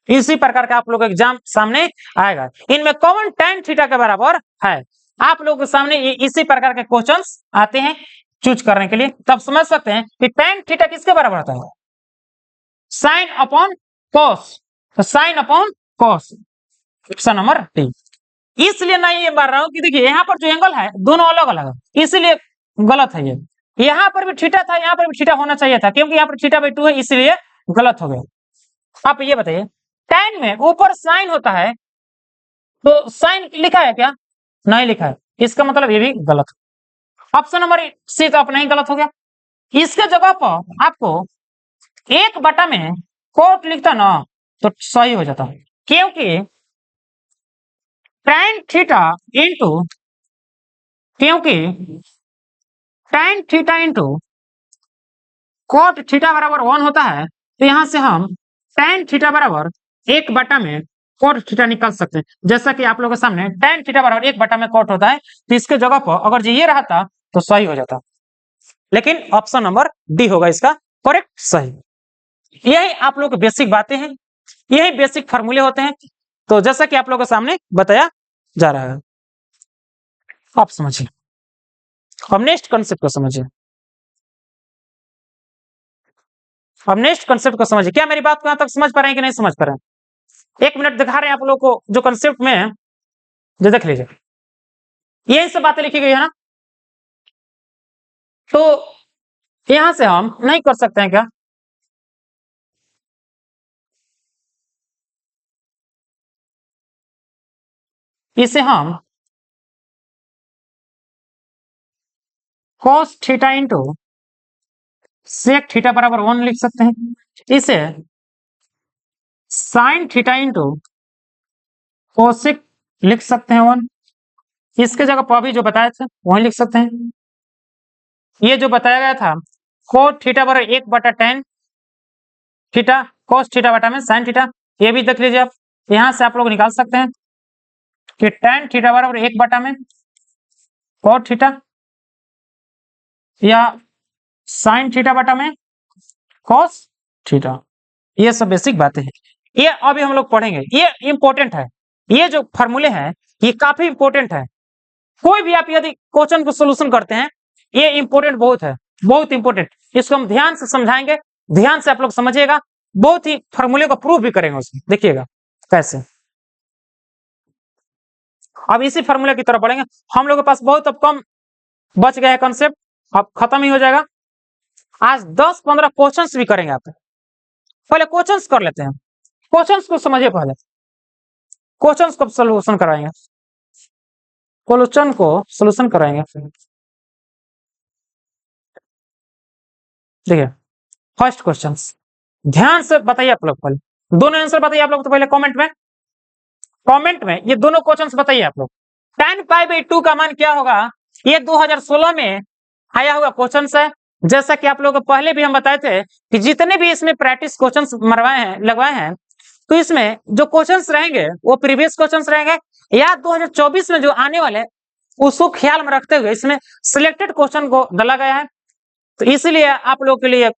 इसी प्रकार का आप लोग एग्जाम सामने आएगा, इनमें कौन tan थीटा के बराबर है। आप लोग के सामने इसी प्रकार के क्वेश्चंस आते हैं चूज करने के लिए, तब समझ सकते हैं कि tan थीटा किसके बराबर होता है, साइन अपॉन कॉस, तो sine upon cos, option number D. इसलिए नहीं ये मार रहा हूं कि देखिए यहाँ पर जो एंगल है दोनों अलग अलग है, इसीलिए गलत है ये। यहाँ पर भी थीटा था, यहाँ पर भी थीटा होना चाहिए था, क्योंकि यहाँ पर θ/2 है, इसलिए गलत हो गया। आप ये बताइए, tan में ऊपर साइन होता है, तो साइन लिखा है क्या, नहीं लिखा है, इसका मतलब ये भी गलत है। ऑप्शन नंबर सी तो अपना ही गलत हो गया। इसके जगह पर आपको 1 में कोट लिखता ना तो सही हो जाता, क्योंकि tan theta into cot theta बराबर 1 होता है, तो यहां से हम tan थीटा बराबर 1 में कोट थीटा निकाल सकते हैं। जैसा कि आप लोगों के सामने tan थीटा बराबर 1 में कोट होता है, तो इसके जगह पर अगर ये रहता तो सही हो जाता, लेकिन ऑप्शन नंबर डी होगा इसका करेक्ट सही। यही आप लोग बेसिक बातें हैं, यही बेसिक फॉर्मूले होते हैं। तो जैसा कि आप लोगों के सामने बताया जा रहा है, आप समझिए। अब नेक्स्ट कॉन्सेप्ट को समझिए, क्या मेरी बात को यहां तक समझ पा रहे हैं कि नहीं समझ पा रहे हैं? 1 मिनट दिखा रहे हैं आप लोग को जो कॉन्सेप्ट में, जो देख लीजिए, यही सब बातें लिखी गई है ना। तो यहां से हम नहीं कर सकते हैं क्या? इसे हम cos theta into sec theta बराबर 1 लिख सकते हैं। इसे साइन थीटा इंटू कोसेक लिख सकते हैं 1। इसके जगह पर अभी जो बताए थे वही लिख सकते हैं। ये जो बताया गया था कोट थीटा बराबर 1/tan थीटा cos थीटा बटा में sin थीटा, ये भी देख लीजिए आप। यहां से आप लोग निकाल सकते हैं कि tan थीटा बराबर 1 में cot थीटा या sin थीटा बटा में cos थीटा। ये सब बेसिक बातें हैं, ये अभी हम लोग पढ़ेंगे। ये इंपॉर्टेंट है, ये जो फॉर्मूले हैं ये काफी इंपॉर्टेंट है। कोई भी आप यदि क्वेश्चन को सोल्यूशन करते हैं ये इंपॉर्टेंट बहुत है, बहुत इंपॉर्टेंट। इसको हम ध्यान से समझाएंगे, ध्यान से आप लोग समझिएगा, बहुत ही फॉर्मूले को प्रूव भी करेंगे उसमें, देखिएगा कैसे। अब इसी फॉर्मूले की तरफ बढ़ेंगे। हम लोगों के पास बहुत अब कम बच गया है कंसेप्ट, अब खत्म ही हो जाएगा। आज 10-15 क्वेश्चंस भी करेंगे। आप पहले क्वेश्चंस कर लेते हैं, क्वेश्चंस को समझिए। पहले क्वेश्चंस को सोल्यूशन कराएंगे, क्वेश्चन को सोल्यूशन कराएंगे। देखिए फर्स्ट क्वेश्चन ध्यान से बताइए आप लोग, पहले दोनों आंसर बताइए आप लोग। तो पहले कमेंट में ये दोनों क्वेश्चंस बताइए आप लोग। tan π/2 का मान क्या होगा? ये 2016 में आया हुआ क्वेश्चन है। जैसा कि आप लोगों को पहले भी हम बताए थे कि जितने भी इसमें प्रैक्टिस क्वेश्चंस मरवाए हैं, लगवाए हैं, तो इसमें जो क्वेश्चंस रहेंगे वो प्रीवियस क्वेश्चंस रहेंगे या 2024 में जो आने वाले उसको ख्याल में रखते हुए इसमें सिलेक्टेड क्वेश्चन को डाला गया है। तो इसीलिए आप लोग के लिए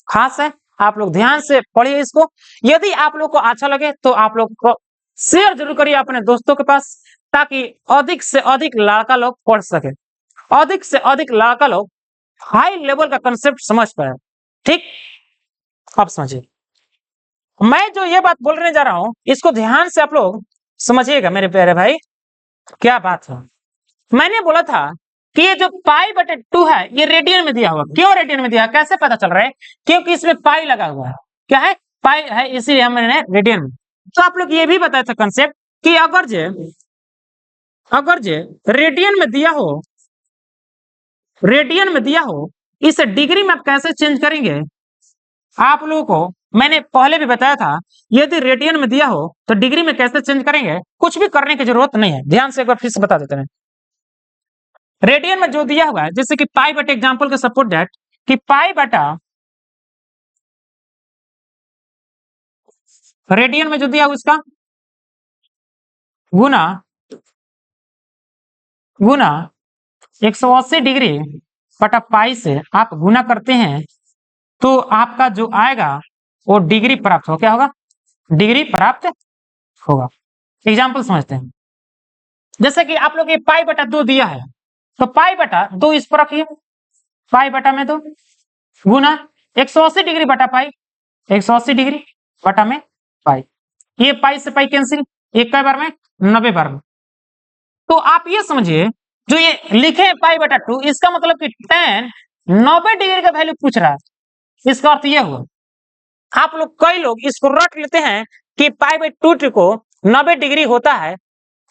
खास है, आप लोग ध्यान से पढ़िए इसको। यदि आप लोग को अच्छा लगे तो आप लोग को शेयर जरूर करिए अपने दोस्तों के पास, ताकि अधिक से अधिक लड़का लोग पढ़ सके, अधिक से अधिक लड़का लोग हाई लेवल का कंसेप्ट समझ पाए। ठीक, आप समझिए। मैं जो ये बात बोलने जा रहा हूं इसको ध्यान से आप लोग समझिएगा मेरे प्यारे भाई। क्या बात है, मैंने बोला था कि ये जो π/2 है ये रेडियन में दिया हुआ। क्यों रेडियन में दिया, कैसे पता चल रहा है? क्योंकि इसमें पाई लगा हुआ है। क्या है? पाई है, इसीलिए हमने रेडियन में। तो आप लोग ये भी बताया था कंसेप्ट कि अगर जे रेडियन में दिया हो, रेडियन में दिया हो, इसे डिग्री में आप कैसे चेंज करेंगे? आप लोगों को मैंने पहले भी बताया था, यदि रेडियन में दिया हो तो डिग्री में कैसे चेंज करेंगे? कुछ भी करने की जरूरत नहीं है। ध्यान से एक बार फिर से बता देते हैं। रेडियन में जो दिया हुआ है, जैसे कि पाई बटे एग्जाम्पल के सपोर्ट दैट कि पाई बटा रेडियन में जो दिया हुआ इसका गुना 180 डिग्री बटा पाई से आप गुना करते हैं तो आपका जो आएगा वो डिग्री प्राप्त हो, क्या होगा? डिग्री प्राप्त होगा। एग्जाम्पल समझते हैं। जैसे कि आप लोग ये π/2 दिया है तो π/2 इस पर रखिए, π/2 गुना 180 डिग्री बटा पाई, 180 डिग्री बटा में पाई। ये पाई से पाई कैंसिल, एक बार में 90 बार में। तो आप ये समझिए जो ये लिखे हैं π/2 इसका मतलब कि tan 90 डिग्री का वैल्यू पूछ रहा है। इसका अर्थ ये हुआ, आप लोग कई लोग इसको रट लेते हैं कि π/2 को 90 डिग्री होता है।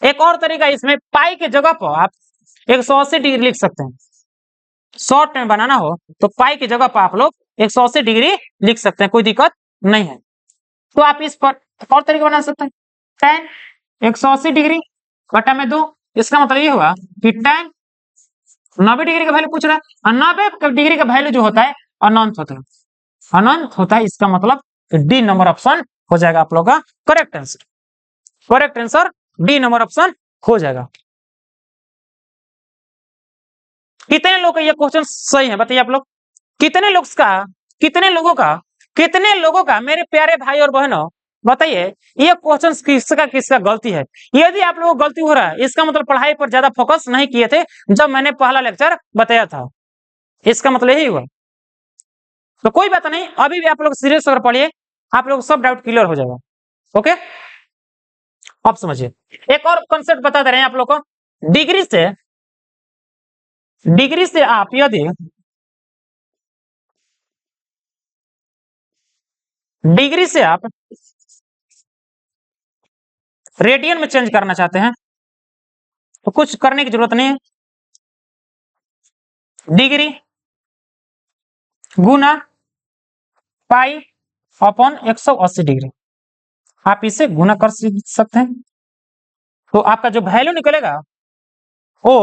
एक और तरीका इसमें पाई के जगह पर आप 180 डिग्री लिख सकते हैं। शॉर्ट में बनाना हो तो पाई की जगह पर आप लोग 180 डिग्री लिख सकते हैं, कोई दिक्कत नहीं है। तो आप इस पर एक और तरीका बना सकते हैं, tan 180 डिग्री बटा में 2। इसका मतलब ये हुआ कि tan 90 डिग्री का वैल्यू पूछ रहा है और 90 डिग्री का वैल्यू जो होता है अनंत होता है, अनंत होता है। इसका मतलब डी नंबर ऑप्शन हो जाएगा आप लोग का correct answer. Correct answer D number option हो जाएगा। कितने लोग का ये क्वेश्चन सही है बताइए आप लोग? कितने लोगों का मेरे प्यारे भाई और बहनों बताइए ये क्वेश्चन किसका गलती है? यदि आप लोगों को गलती हो रहा है इसका मतलब पढ़ाई पर ज्यादा फोकस नहीं किए थे जब मैंने पहला लेक्चर बताया था, इसका मतलब यही हुआ। तो कोई बात नहीं, अभी भी आप लोग सीरियस होकर पढ़िए, आप लोग सब डाउट क्लियर हो जाएगा। ओके, अब समझिए एक और कॉन्सेप्ट बता दे रहे हैं आप लोग को। डिग्री से आप यदि डिग्री से आप रेडियन में चेंज करना चाहते हैं तो कुछ करने की जरूरत नहीं है, डिग्री गुना पाई अपॉन 180 डिग्री, आप इसे गुना कर सकते हैं। तो आपका जो वैल्यू निकलेगा वो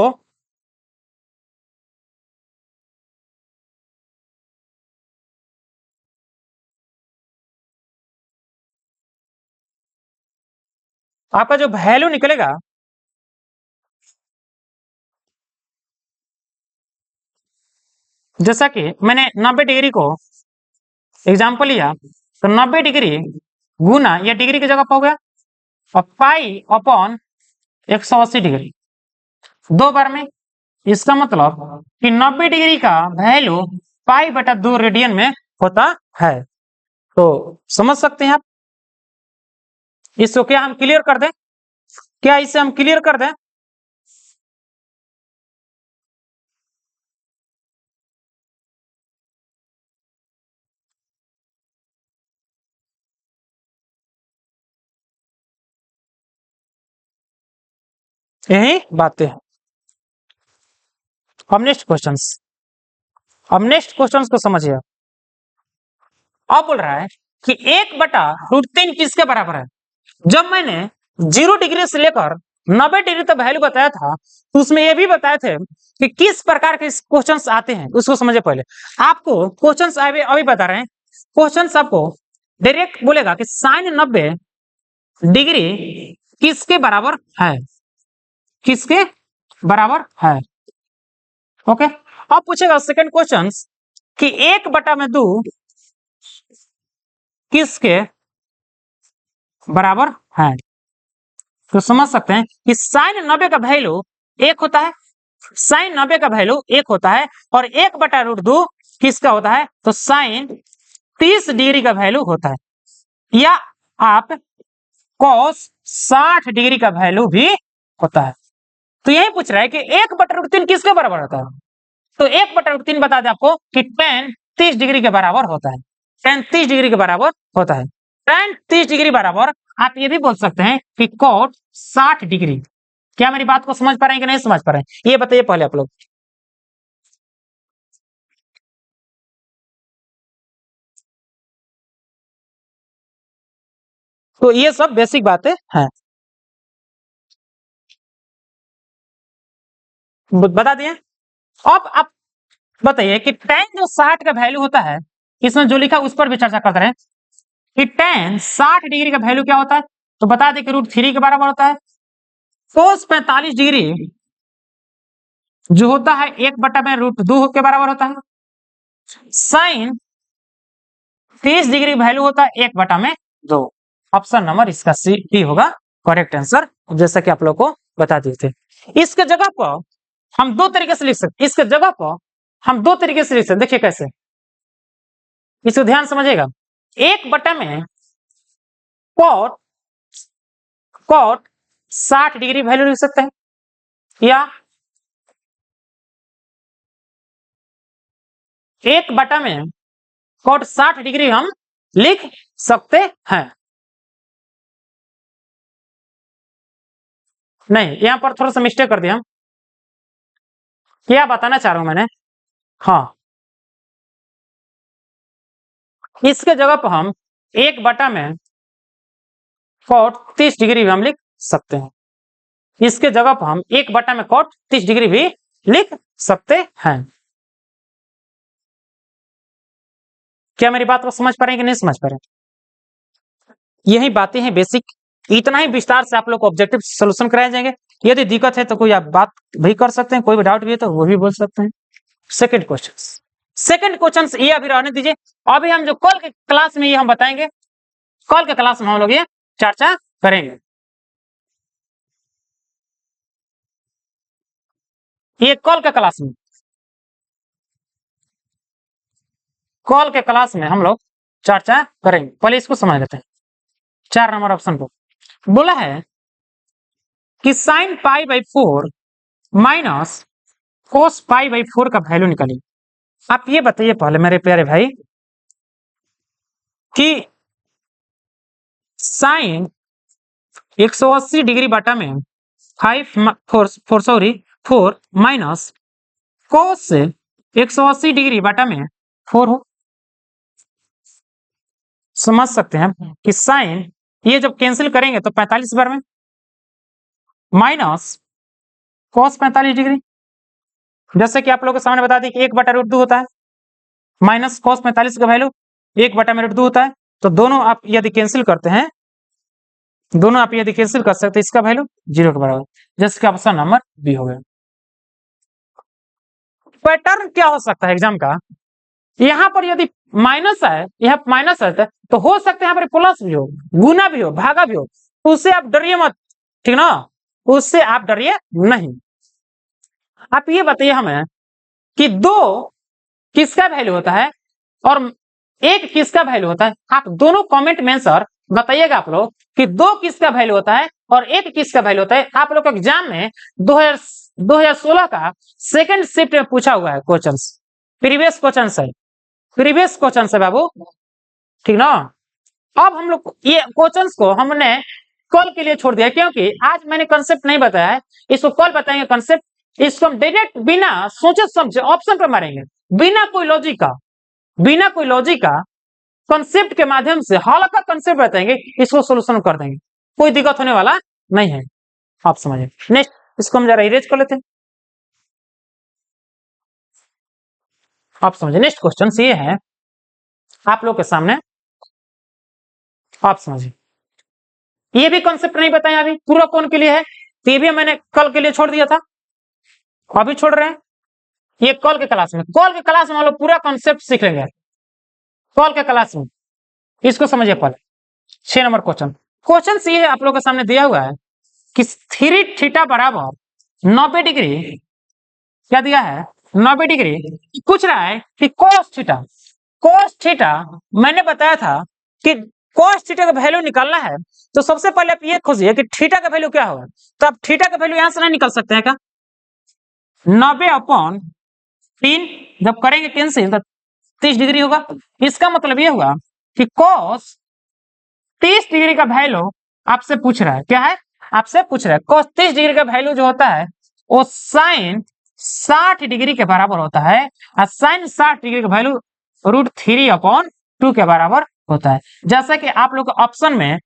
आपका जो वैल्यू निकलेगा जैसा कि मैंने 90 डिग्री को एग्जाम्पल लिया तो 90 डिग्री गुना ये डिग्री की जगह पर हो गया और पाई अपॉन 180 डिग्री 2 बार में, इसका मतलब कि 90 डिग्री का वैल्यू पाई बटा 2 रेडियन में होता है। तो समझ सकते हैं आप, इसको क्या हम क्लियर कर दें, क्या इसे हम क्लियर कर दें? यही बातें हैं। अब नेक्स्ट क्वेश्चन को समझिए। अब बोल रहा है कि 1/√3 किसके बराबर है? जब मैंने 0 डिग्री से लेकर 90 डिग्री तक वैल्यू बताया था तो उसमें यह भी बताए थे कि किस प्रकार के क्वेश्चंस आते हैं, उसको समझे। पहले आपको क्वेश्चंस अभी बता रहे हैं। क्वेश्चंस आपको डायरेक्ट बोलेगा कि sin 90 डिग्री किसके बराबर है, किसके बराबर है। ओके, अब पूछेगा सेकंड क्वेश्चन कि 1/2 किसके बराबर है। तो समझ सकते हैं कि sin 90 का वैल्यू 1 होता है, sin 90 का वैल्यू 1 होता है और 1/√2 किसका होता है, तो sin 30 डिग्री का वैल्यू होता है, या आप cos 60 डिग्री का वैल्यू भी होता है। तो यही पूछ रहा है कि 1/√3 किसके बराबर होता है। तो 1/√3 बता दें आपको कि tan 30 डिग्री के बराबर होता है, tan 30 डिग्री के बराबर होता है। tan 30 डिग्री बराबर आप ये भी बोल सकते हैं कि cot 60 डिग्री। क्या मेरी बात को समझ पा रहे हैं कि नहीं समझ पा रहे हैं, ये बताइए पहले आप लोग। तो ये सब बेसिक बातें हैं, बता दिए। अब आप बताइए कि tan जो 60 का वैल्यू होता है, इसमें जो लिखा उस पर भी चर्चा करते रहे कि tan 60 डिग्री का वैल्यू क्या होता है। तो बता दें कि √3 के बराबर होता है। cos 45 डिग्री जो होता है 1/√2 के बराबर होता है। sin 30 डिग्री वैल्यू होता है 1/2। ऑप्शन नंबर इसका सी डी होगा करेक्ट आंसर, जैसा कि आप लोग को बता दिए थे। इसके जगह पर हम दो तरीके से लिख सकते, इसके जगह पर हम दो तरीके से लिख सकते। देखिए कैसे, इसको ध्यान समझिएगा। 1 में cot 60 डिग्री वैल्यू लिख सकते हैं, या 1 में cot 60 डिग्री हम लिख सकते हैं। नहीं, यहां पर थोड़ा सा मिस्टेक कर दिया हम। क्या बताना चाह रहा हूं मैंने, हाँ, इसके जगह पर हम 1 में cot 30 डिग्री भी हम लिख सकते हैं। इसके जगह पर हम 1 में cot 30 डिग्री भी लिख सकते हैं। क्या मेरी बात को समझ पा रहे हैं कि नहीं समझ पा रहे हैं? यही बातें हैं बेसिक, इतना ही विस्तार से आप लोग को ऑब्जेक्टिव सोल्यूशन कराए जाएंगे। यदि दिक्कत है तो कोई आप बात भी कर सकते हैं, कोई भी डाउट भी है तो वो भी बोल सकते हैं। सेकंड क्वेश्चन ये अभी रहने दीजिए। अभी हम जो कल के क्लास में ये हम बताएंगे, कल के क्लास में हम लोग ये चर्चा करेंगे। ये कल के क्लास में हम लोग चर्चा करेंगे। पहले इसको समझ लेते हैं। 4 नंबर ऑप्शन को बोला है कि sin π/4 माइनस cos π/4 का वैल्यू निकालिए। आप ये बताइए पहले मेरे प्यारे भाई कि साइन 180 डिग्री बटा में 4 माइनस कोस से 180 डिग्री बटा में 4 हो। समझ सकते हैं कि साइन ये जब कैंसिल करेंगे तो 45 बार में माइनस कोस 45 डिग्री, जैसे कि आप लोगों के सामने बता दें कि 1/√2 होता है, माइनस कोस 45 का वैल्यू 1/√2 होता है। तो दोनों आप यदि कैंसिल करते हैं, दोनों आप यदि कैंसिल कर सकते हैं, इसका वैल्यू 0 के बराबर, जैसे कि ऑप्शन नंबर बी हो गया। पैटर्न क्या हो सकता है एग्जाम का, यहाँ पर यदि माइनस है, यहाँ माइनस है तो हो सकता है यहाँ पर प्लस भी हो, गुना भी हो, भागा भी हो, उससे आप डरिए मत, ठीक ना, उससे आप डरिए नहीं। आप ये बताइए हमें कि 2 किसका वैल्यू होता है और 1 किसका वैल्यू होता है। आप दोनों कमेंट में आंसर बताइएगा आप लोग कि 2 किसका वैल्यू होता है और 1 किसका वैल्यू होता है। आप लोग एग्जाम में 2016 का सेकंड शिफ्ट में पूछा हुआ है क्वेश्चन, प्रीवियस क्वेश्चन है बाबू, ठीक ना। अब हम लोग ये क्वेश्चंस को हमने कल के लिए छोड़ दिया, क्योंकि आज मैंने कंसेप्ट नहीं बताया है, इसको कल बताएंगे कंसेप्ट। इसको हम डायरेक्ट बिना सोचे समझे ऑप्शन पर मारेंगे, बिना कोई लॉजिक का कंसेप्ट के माध्यम से हल्का कंसेप्ट बताएंगे, इसको सोल्यूशन कर देंगे, कोई दिक्कत होने वाला नहीं है, आप समझिए। नेक्स्ट इसको हम जरा इरेज कर लेते हैं, आप समझिए। नेक्स्ट क्वेश्चन ये है आप लोग के सामने, आप समझिए। ये भी कॉन्सेप्ट नहीं बताया अभी, पूरा कौन के लिए है, तो ये भी मैंने कल के लिए छोड़ दिया था, अभी छोड़ रहे हैं। ये कल के क्लास में हम लोग पूरा कॉन्सेप्ट सीख लेंगे, कल के क्लास में। इसको समझिए पहले 6 नंबर क्वेश्चन ये है आप लोग के सामने दिया हुआ है कि 3 थीटा बराबर 90 डिग्री, क्या दिया है 90 डिग्री, पूछ रहा है कि कोस थीटा मैंने बताया था कि कोस थीटा का वैल्यू निकालना है, तो सबसे पहले आप ये खोजिए कि थीटा का वैल्यू क्या होगा। तो आप थीटा का वैल्यू यहां से नहीं निकाल सकते हैं क्या, 90/3 जब करेंगे कैंसिल तो 30 डिग्री होगा। इसका मतलब ये हुआ कि कोस 30 डिग्री का वैल्यू आपसे पूछ रहा है, क्या है आपसे पूछ रहा है कोस 30 डिग्री का वैल्यू जो होता है वो साइन 60 डिग्री के बराबर होता है, और साइन 60 डिग्री का वैल्यू √3/2 के बराबर होता है, जैसा कि आप लोग ऑप्शन में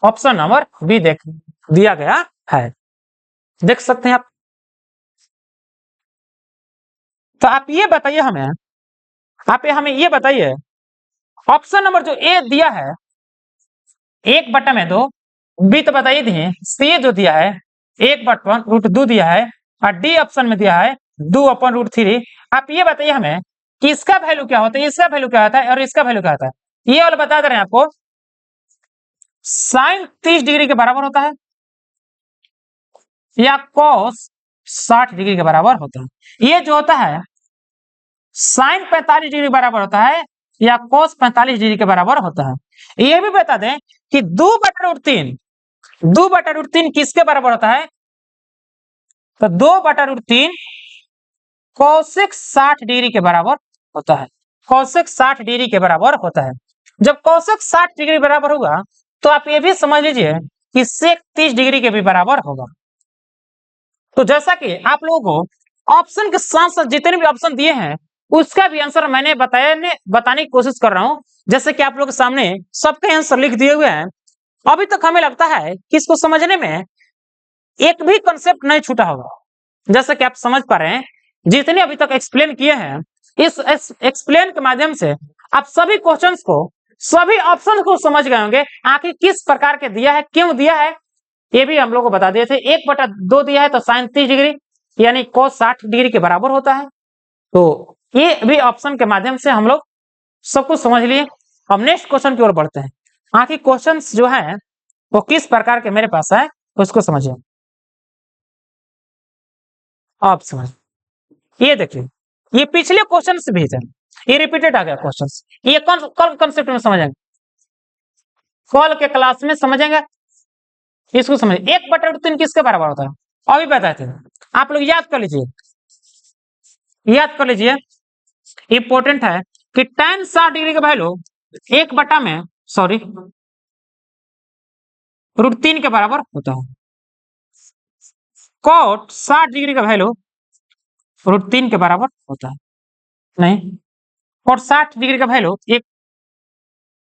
ऑप्शन नंबर बी देख दिया गया है, देख सकते हैं आप। तो आप ये बताइए हमें ये बताइए ऑप्शन नंबर जो ए दिया है 1/2, बी तो बताइए दिए, सी जो दिया है 1/√2 दिया है, और डी ऑप्शन में दिया है 2/√3। आप ये बताइए हमें कि इसका वैल्यू क्या होता है, इसका वैल्यू क्या होता है और इसका वैल्यू क्या होता है। ये वाला बता दे रहे हैं आपको, साइन 30 डिग्री के बराबर होता है या कोस 60 डिग्री के बराबर होता है। ये जो होता है साइन 45 डिग्री बराबर होता है या कोस 45 डिग्री के बराबर होता है। ये भी बता दें कि 2/√3 किसके बराबर होता है, तो 2/√3 कोसेक 60 डिग्री के बराबर होता है, कोसेक 60 डिग्री के बराबर होता है। जब कोसेक 60 डिग्री बराबर होगा तो आप ये भी समझ लीजिए कि सेक 30 डिग्री के भी बराबर होगा। तो जैसा कि आप लोगों को ऑप्शन के साथ साथ जितने भी ऑप्शन दिए हैं उसका भी आंसर मैंने बताने की कोशिश कर रहा हूं, जैसे कि आप लोग के सामने सबके आंसर लिख दिए हुए हैं। अभी तक हमें लगता है कि इसको समझने में एक भी कंसेप्ट नहीं छूटा होगा, जैसे कि आप समझ पा रहे हैं जितने अभी तक एक्सप्लेन किए हैं, इस एक्सप्लेन के माध्यम से आप सभी क्वेश्चंस को, सभी ऑप्शन को समझ गए होंगे, आखिर किस प्रकार के दिया है, क्यों दिया है, ये भी हम लोग को बता दिए थे। 1/2 दिया है तो साइन 30 डिग्री यानी कोस 60 डिग्री के बराबर होता है। तो ये भी ऑप्शन के माध्यम से हम लोग सब कुछ समझ लिए। अब नेक्स्ट क्वेश्चन की ओर बढ़ते हैं, आखिर क्वेश्चंस जो है वो किस प्रकार के मेरे पास है उसको समझिए। आप समझ, ये देखिए ये पिछले क्वेश्चन से भी है, ये रिपीटेड आ गया क्वेश्चन, ये कल कंसेप्ट में समझेंगे, कल के क्लास में समझेंगे, इसको समझिए। 1/√3 किसके बराबर होता है अभी बताए थे, आप लोग याद कर लीजिए, इंपॉर्टेंट है कि tan 60 डिग्री का वैल्यू 1/, √3 के बराबर होता है। cot 60 डिग्री का वैल्यू √3 के बराबर होता है। नहीं, cot 60 डिग्री का वैल्यू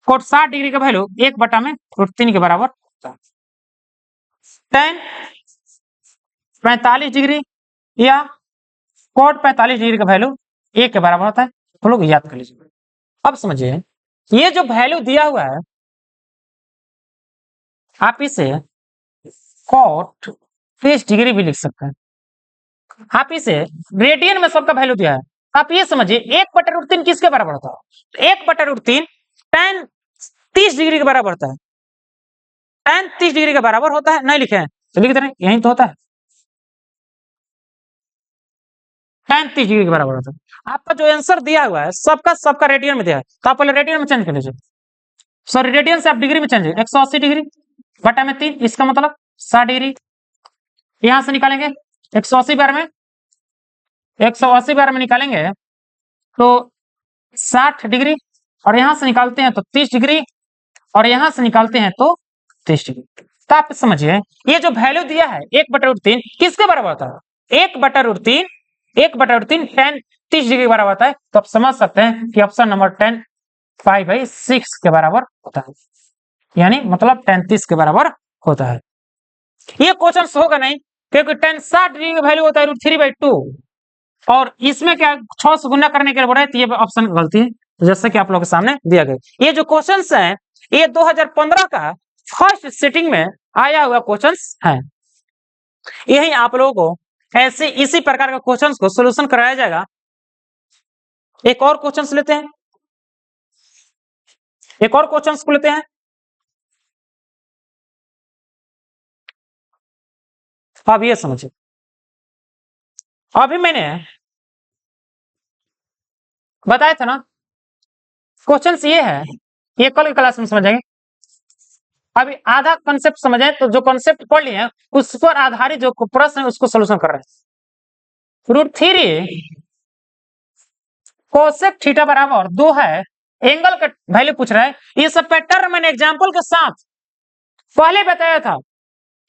cot 60 डिग्री का वैल्यू 1/√3 के बराबर होता है। tan 45 डिग्री या cot 45 डिग्री का वैल्यू 1 के बराबर होता है। तो लोग याद कर लीजिए। अब समझिए, ये जो वैल्यू दिया हुआ है, आप इसे cot 30 डिग्री भी लिख सकते हैं। आप इसे रेडियन में सबका वैल्यू दिया है, आप ये समझिए 1/√3 किसके बराबर होता है? 1/√3 tan 30 डिग्री के बराबर होता है। tan 30 डिग्री के बराबर होता है, नहीं लिखे हैं तो लिख दे रहे हैं, यही तो होता है। tan 30 डिग्री के बराबर होता है। आपका जो आंसर दिया हुआ है सबका रेडियन में दिया है, तो आप पहले रेडियन में चेंज कर लीजिए। सॉरी, रेडियन से आप डिग्री में चेंज 180 डिग्री बटा में 3, इसका मतलब 60 डिग्री। यहां से निकालेंगे 180 बार में, 180 बार में निकालेंगे तो 60 डिग्री, और यहां से निकालते हैं तो 30 डिग्री, और यहां से निकालते हैं तो 30 डिग्री। तो आप समझिए, ये जो वैल्यू दिया है 1/√3 किसके बराबर होता है? 1/√3 tan 30 डिग्री के बराबर होता है। तो आप समझ सकते हैं कि ऑप्शन नंबर 10 5/6 के बराबर होता है, यानी मतलब tan 30 के बराबर होता है। ये क्वेश्चन होगा नहीं, क्योंकि tan 60 डिग्री का वैल्यू होता है √3/2, और इसमें क्या 6 से गुना करने के लिए बोला है, तो ये ऑप्शन गलती है, जैसे कि आप लोगों के सामने दिया गया। ये जो क्वेश्चंस हैं, ये 2015 का फर्स्ट सिटिंग में आया हुआ क्वेश्चंस है। यही आप लोगों को ऐसे इसी प्रकार के क्वेश्चंस को सॉल्यूशन कराया जाएगा। एक और क्वेश्चंस लेते हैं, एक और क्वेश्चंस को लेते हैं। अब ये समझिए, अभी मैंने बताया था ना, क्वेश्चंस ये है, ये कल की क्लास में समझेंगे। अभी आधा कॉन्सेप्ट समझे, तो जो कॉन्सेप्ट पढ़ लिए हैं उस पर आधारित जो प्रश्न है उसको सॉल्यूशन कर रहे हैं। √3 कोसेक थीटा बराबर 2 है, एंगल का वैल्यू पूछ रहा है। ये सब पैटर्न मैंने एग्जांपल के साथ पहले बताया था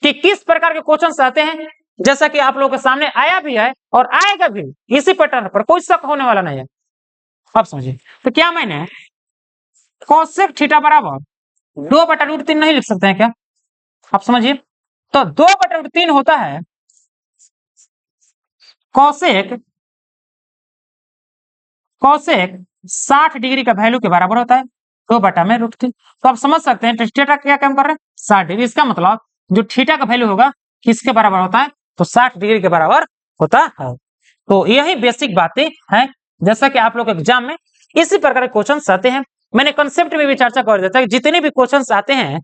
कि किस प्रकार के क्वेश्चंस आते हैं, जैसा कि आप लोगों के सामने आया भी है और आएगा भी इसी पैटर्न पर, कोई शक होने वाला नहीं है। अब समझिए, तो क्या मैंने कोसेक थीटा बराबर 2/√3 नहीं लिख सकते हैं क्या? आप समझिए, तो 2/√3 होता है कोसेक 60 डिग्री का वैल्यू के बराबर होता है, 2/√3। तो आप समझ सकते हैं थीटा क्या काम कर रहे हैं, 60 डिग्री। इसका मतलब जो थीटा का वैल्यू होगा किसके बराबर होता है, तो 60 डिग्री के बराबर होता है। तो यही बेसिक बातें हैं, जैसा कि आप लोग एग्जाम में इसी प्रकार के क्वेश्चन आते हैं। मैंने कंसेप्ट में भी चर्चा कर दिया था कि जितने भी क्वेश्चन आते हैं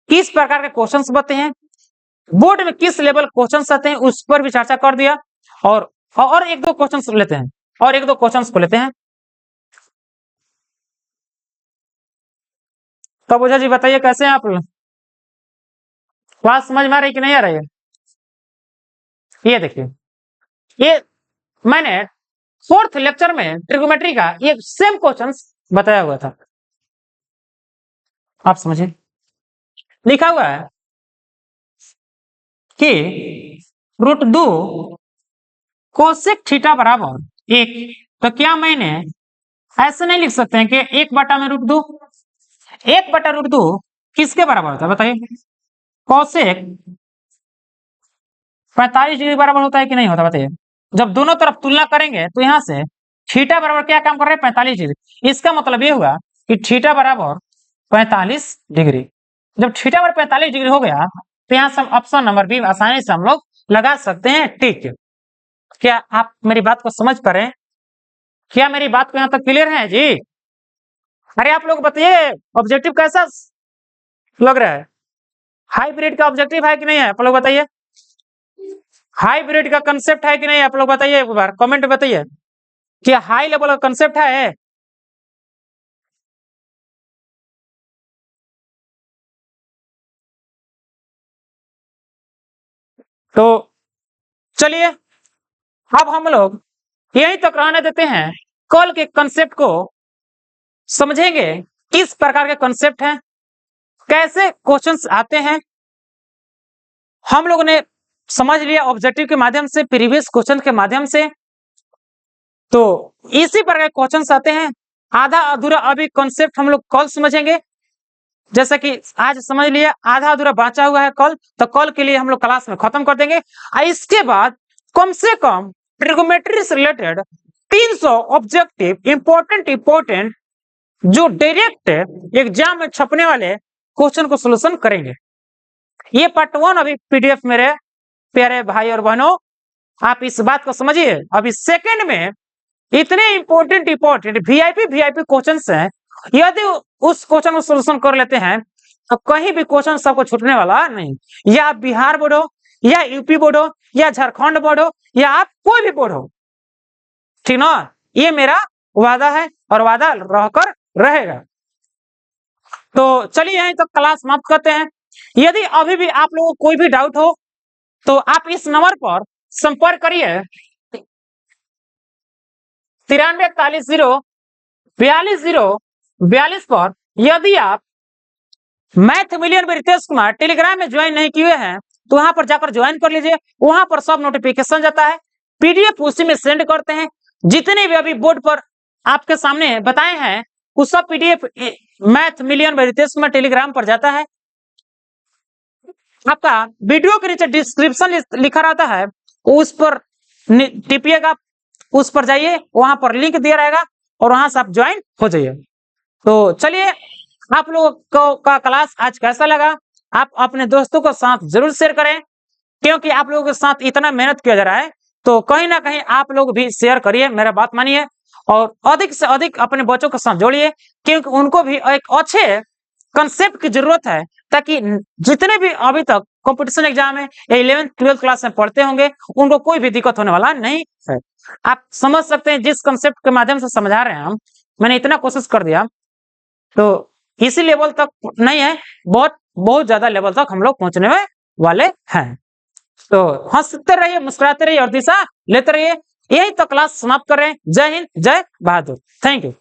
किस प्रकार के क्वेश्चन बनते हैं, बोर्ड में किस लेवल क्वेश्चन आते हैं उस पर भी चर्चा कर दिया। और एक दो क्वेश्चन लेते हैं, और एक दो क्वेश्चंस को लेते हैं। तो ओझा जी बताइए, कैसे हैं आप? क्लास समझ में आ रही कि नहीं आ रही है? ये देखिए, ये मैंने 4th लेक्चर में ट्रिगोमेट्री का ये सेम क्वेश्चन बताया हुआ था। आप समझिए, लिखा हुआ है कि √2 कोसेक थीटा बराबर 1। तो क्या मैंने ऐसे नहीं लिख सकते हैं कि 1/√2? 1/√2 किसके बराबर होता है बताइए? कोसेक 45 डिग्री बराबर होता है कि नहीं होता, बताइए। जब दोनों तरफ तुलना करेंगे तो यहां से थीटा बराबर क्या काम कर रहे हैं, 45 डिग्री। इसका मतलब ये हुआ कि थीटा बराबर 45 डिग्री। जब थीटा बराबर 45 डिग्री हो गया तो यहाँ से ऑप्शन नंबर बी आसानी से हम लोग लगा सकते हैं। ठीक है, क्या आप मेरी बात को समझ पा रहे हैं? क्या मेरी बात को यहाँ तक क्लियर है जी? अरे आप लोग बताइए, ऑब्जेक्टिव कैसा लग रहा है? हाइब्रिड का ऑब्जेक्टिव है कि नहीं है, आप लोग बताइए। हाइब्रिड का कंसेप्ट है कि नहीं, आप लोग बताइए एक बार कमेंट में बताइए। क्या हाई लेवल का कंसेप्ट है? तो चलिए, अब हम लोग यहीं तक रहने देते हैं। कल के कंसेप्ट को समझेंगे किस प्रकार के कंसेप्ट हैं, कैसे क्वेश्चंस आते हैं हम लोगों ने समझ लिया ऑब्जेक्टिव के माध्यम से, प्रीवियस क्वेश्चन के माध्यम से। तो इसी प्रकार क्वेश्चंस आते हैं। आधा अधूरा अभी कॉन्सेप्ट हम लोग कल समझेंगे, जैसा कि आज समझ लिया आधा अधूरा बचा हुआ है कल, तो कल के लिए हम लोग क्लास में खत्म कर देंगे। इसके बाद कम से कम ट्रिगोमेट्री से रिलेटेड 300 ऑब्जेक्टिव इंपॉर्टेंट जो डायरेक्ट एग्जाम में छपने वाले क्वेश्चन को सोल्यूशन करेंगे। ये पार्ट 1 अभी पीडीएफ मेरे प्यारे भाई और बहनों, आप इस बात को समझिए। अभी सेकंड में इतने इंपॉर्टेंट वीआईपी क्वेश्चंस हैं, यदि उस क्वेश्चन को सोल्यूशन कर लेते हैं तो कहीं भी क्वेश्चन सबको छूटने वाला नहीं। या आप बिहार बोर्ड हो, या यूपी बोर्ड हो, या झारखंड बोर्ड हो, या आप कोई भी बोर्ड हो, ठीक ना, ये मेरा वादा है और वादा रहकर रहेगा। तो चलिए यहीं तक क्लास समाप्त करते हैं। यदि अभी भी आप लोगों को कोई भी डाउट हो तो आप इस नंबर पर संपर्क करिए 9341 पर। यदि आप मैथ मिलियन में रितेश कुमार टेलीग्राम में ज्वाइन नहीं किए हैं तो वहां पर जाकर ज्वाइन कर लीजिए। वहां पर सब नोटिफिकेशन जाता है, पीडीएफ उसी में सेंड करते हैं। जितने भी अभी बोर्ड पर आपके सामने बताए हैं उस सब पीडीएफ मैथ मिलियन में रितेश कुमार टेलीग्राम पर जाता है। आपका वीडियो के नीचे डिस्क्रिप्शन लिखा रहता है, उस पर टिपिएगा, उस पर जाइए, वहां पर लिंक दिया रहेगा और वहां से आप ज्वाइन हो जाइए। तो चलिए, आप लोगों का क्लास आज कैसा लगा आप अपने दोस्तों को साथ जरूर शेयर करें, क्योंकि आप लोगों के साथ इतना मेहनत किया जा रहा है तो कहीं ना कहीं आप लोग भी शेयर करिए, मेरा बात मानिए, और अधिक से अधिक अपने बच्चों के साथ जोड़िए, क्योंकि उनको भी एक अच्छे कंसेप्ट की जरूरत है, ताकि जितने भी अभी तक कंपटीशन एग्जाम में 11th 12th क्लास में पढ़ते होंगे उनको कोई भी दिक्कत होने वाला नहीं है। आप समझ सकते हैं जिस कंसेप्ट के माध्यम से समझा रहे हैं हम, मैंने इतना कोशिश कर दिया, तो इसी लेवल तक नहीं है, बहुत ज्यादा लेवल तक हम लोग पहुंचने वाले हैं। तो हंसते रहिए, मुस्कुराते रहिए और दिशा लेते रहिए। यही तो क्लास समाप्त कर रहे हैं। जय हिंद, जय बहादुर, थैंक यू।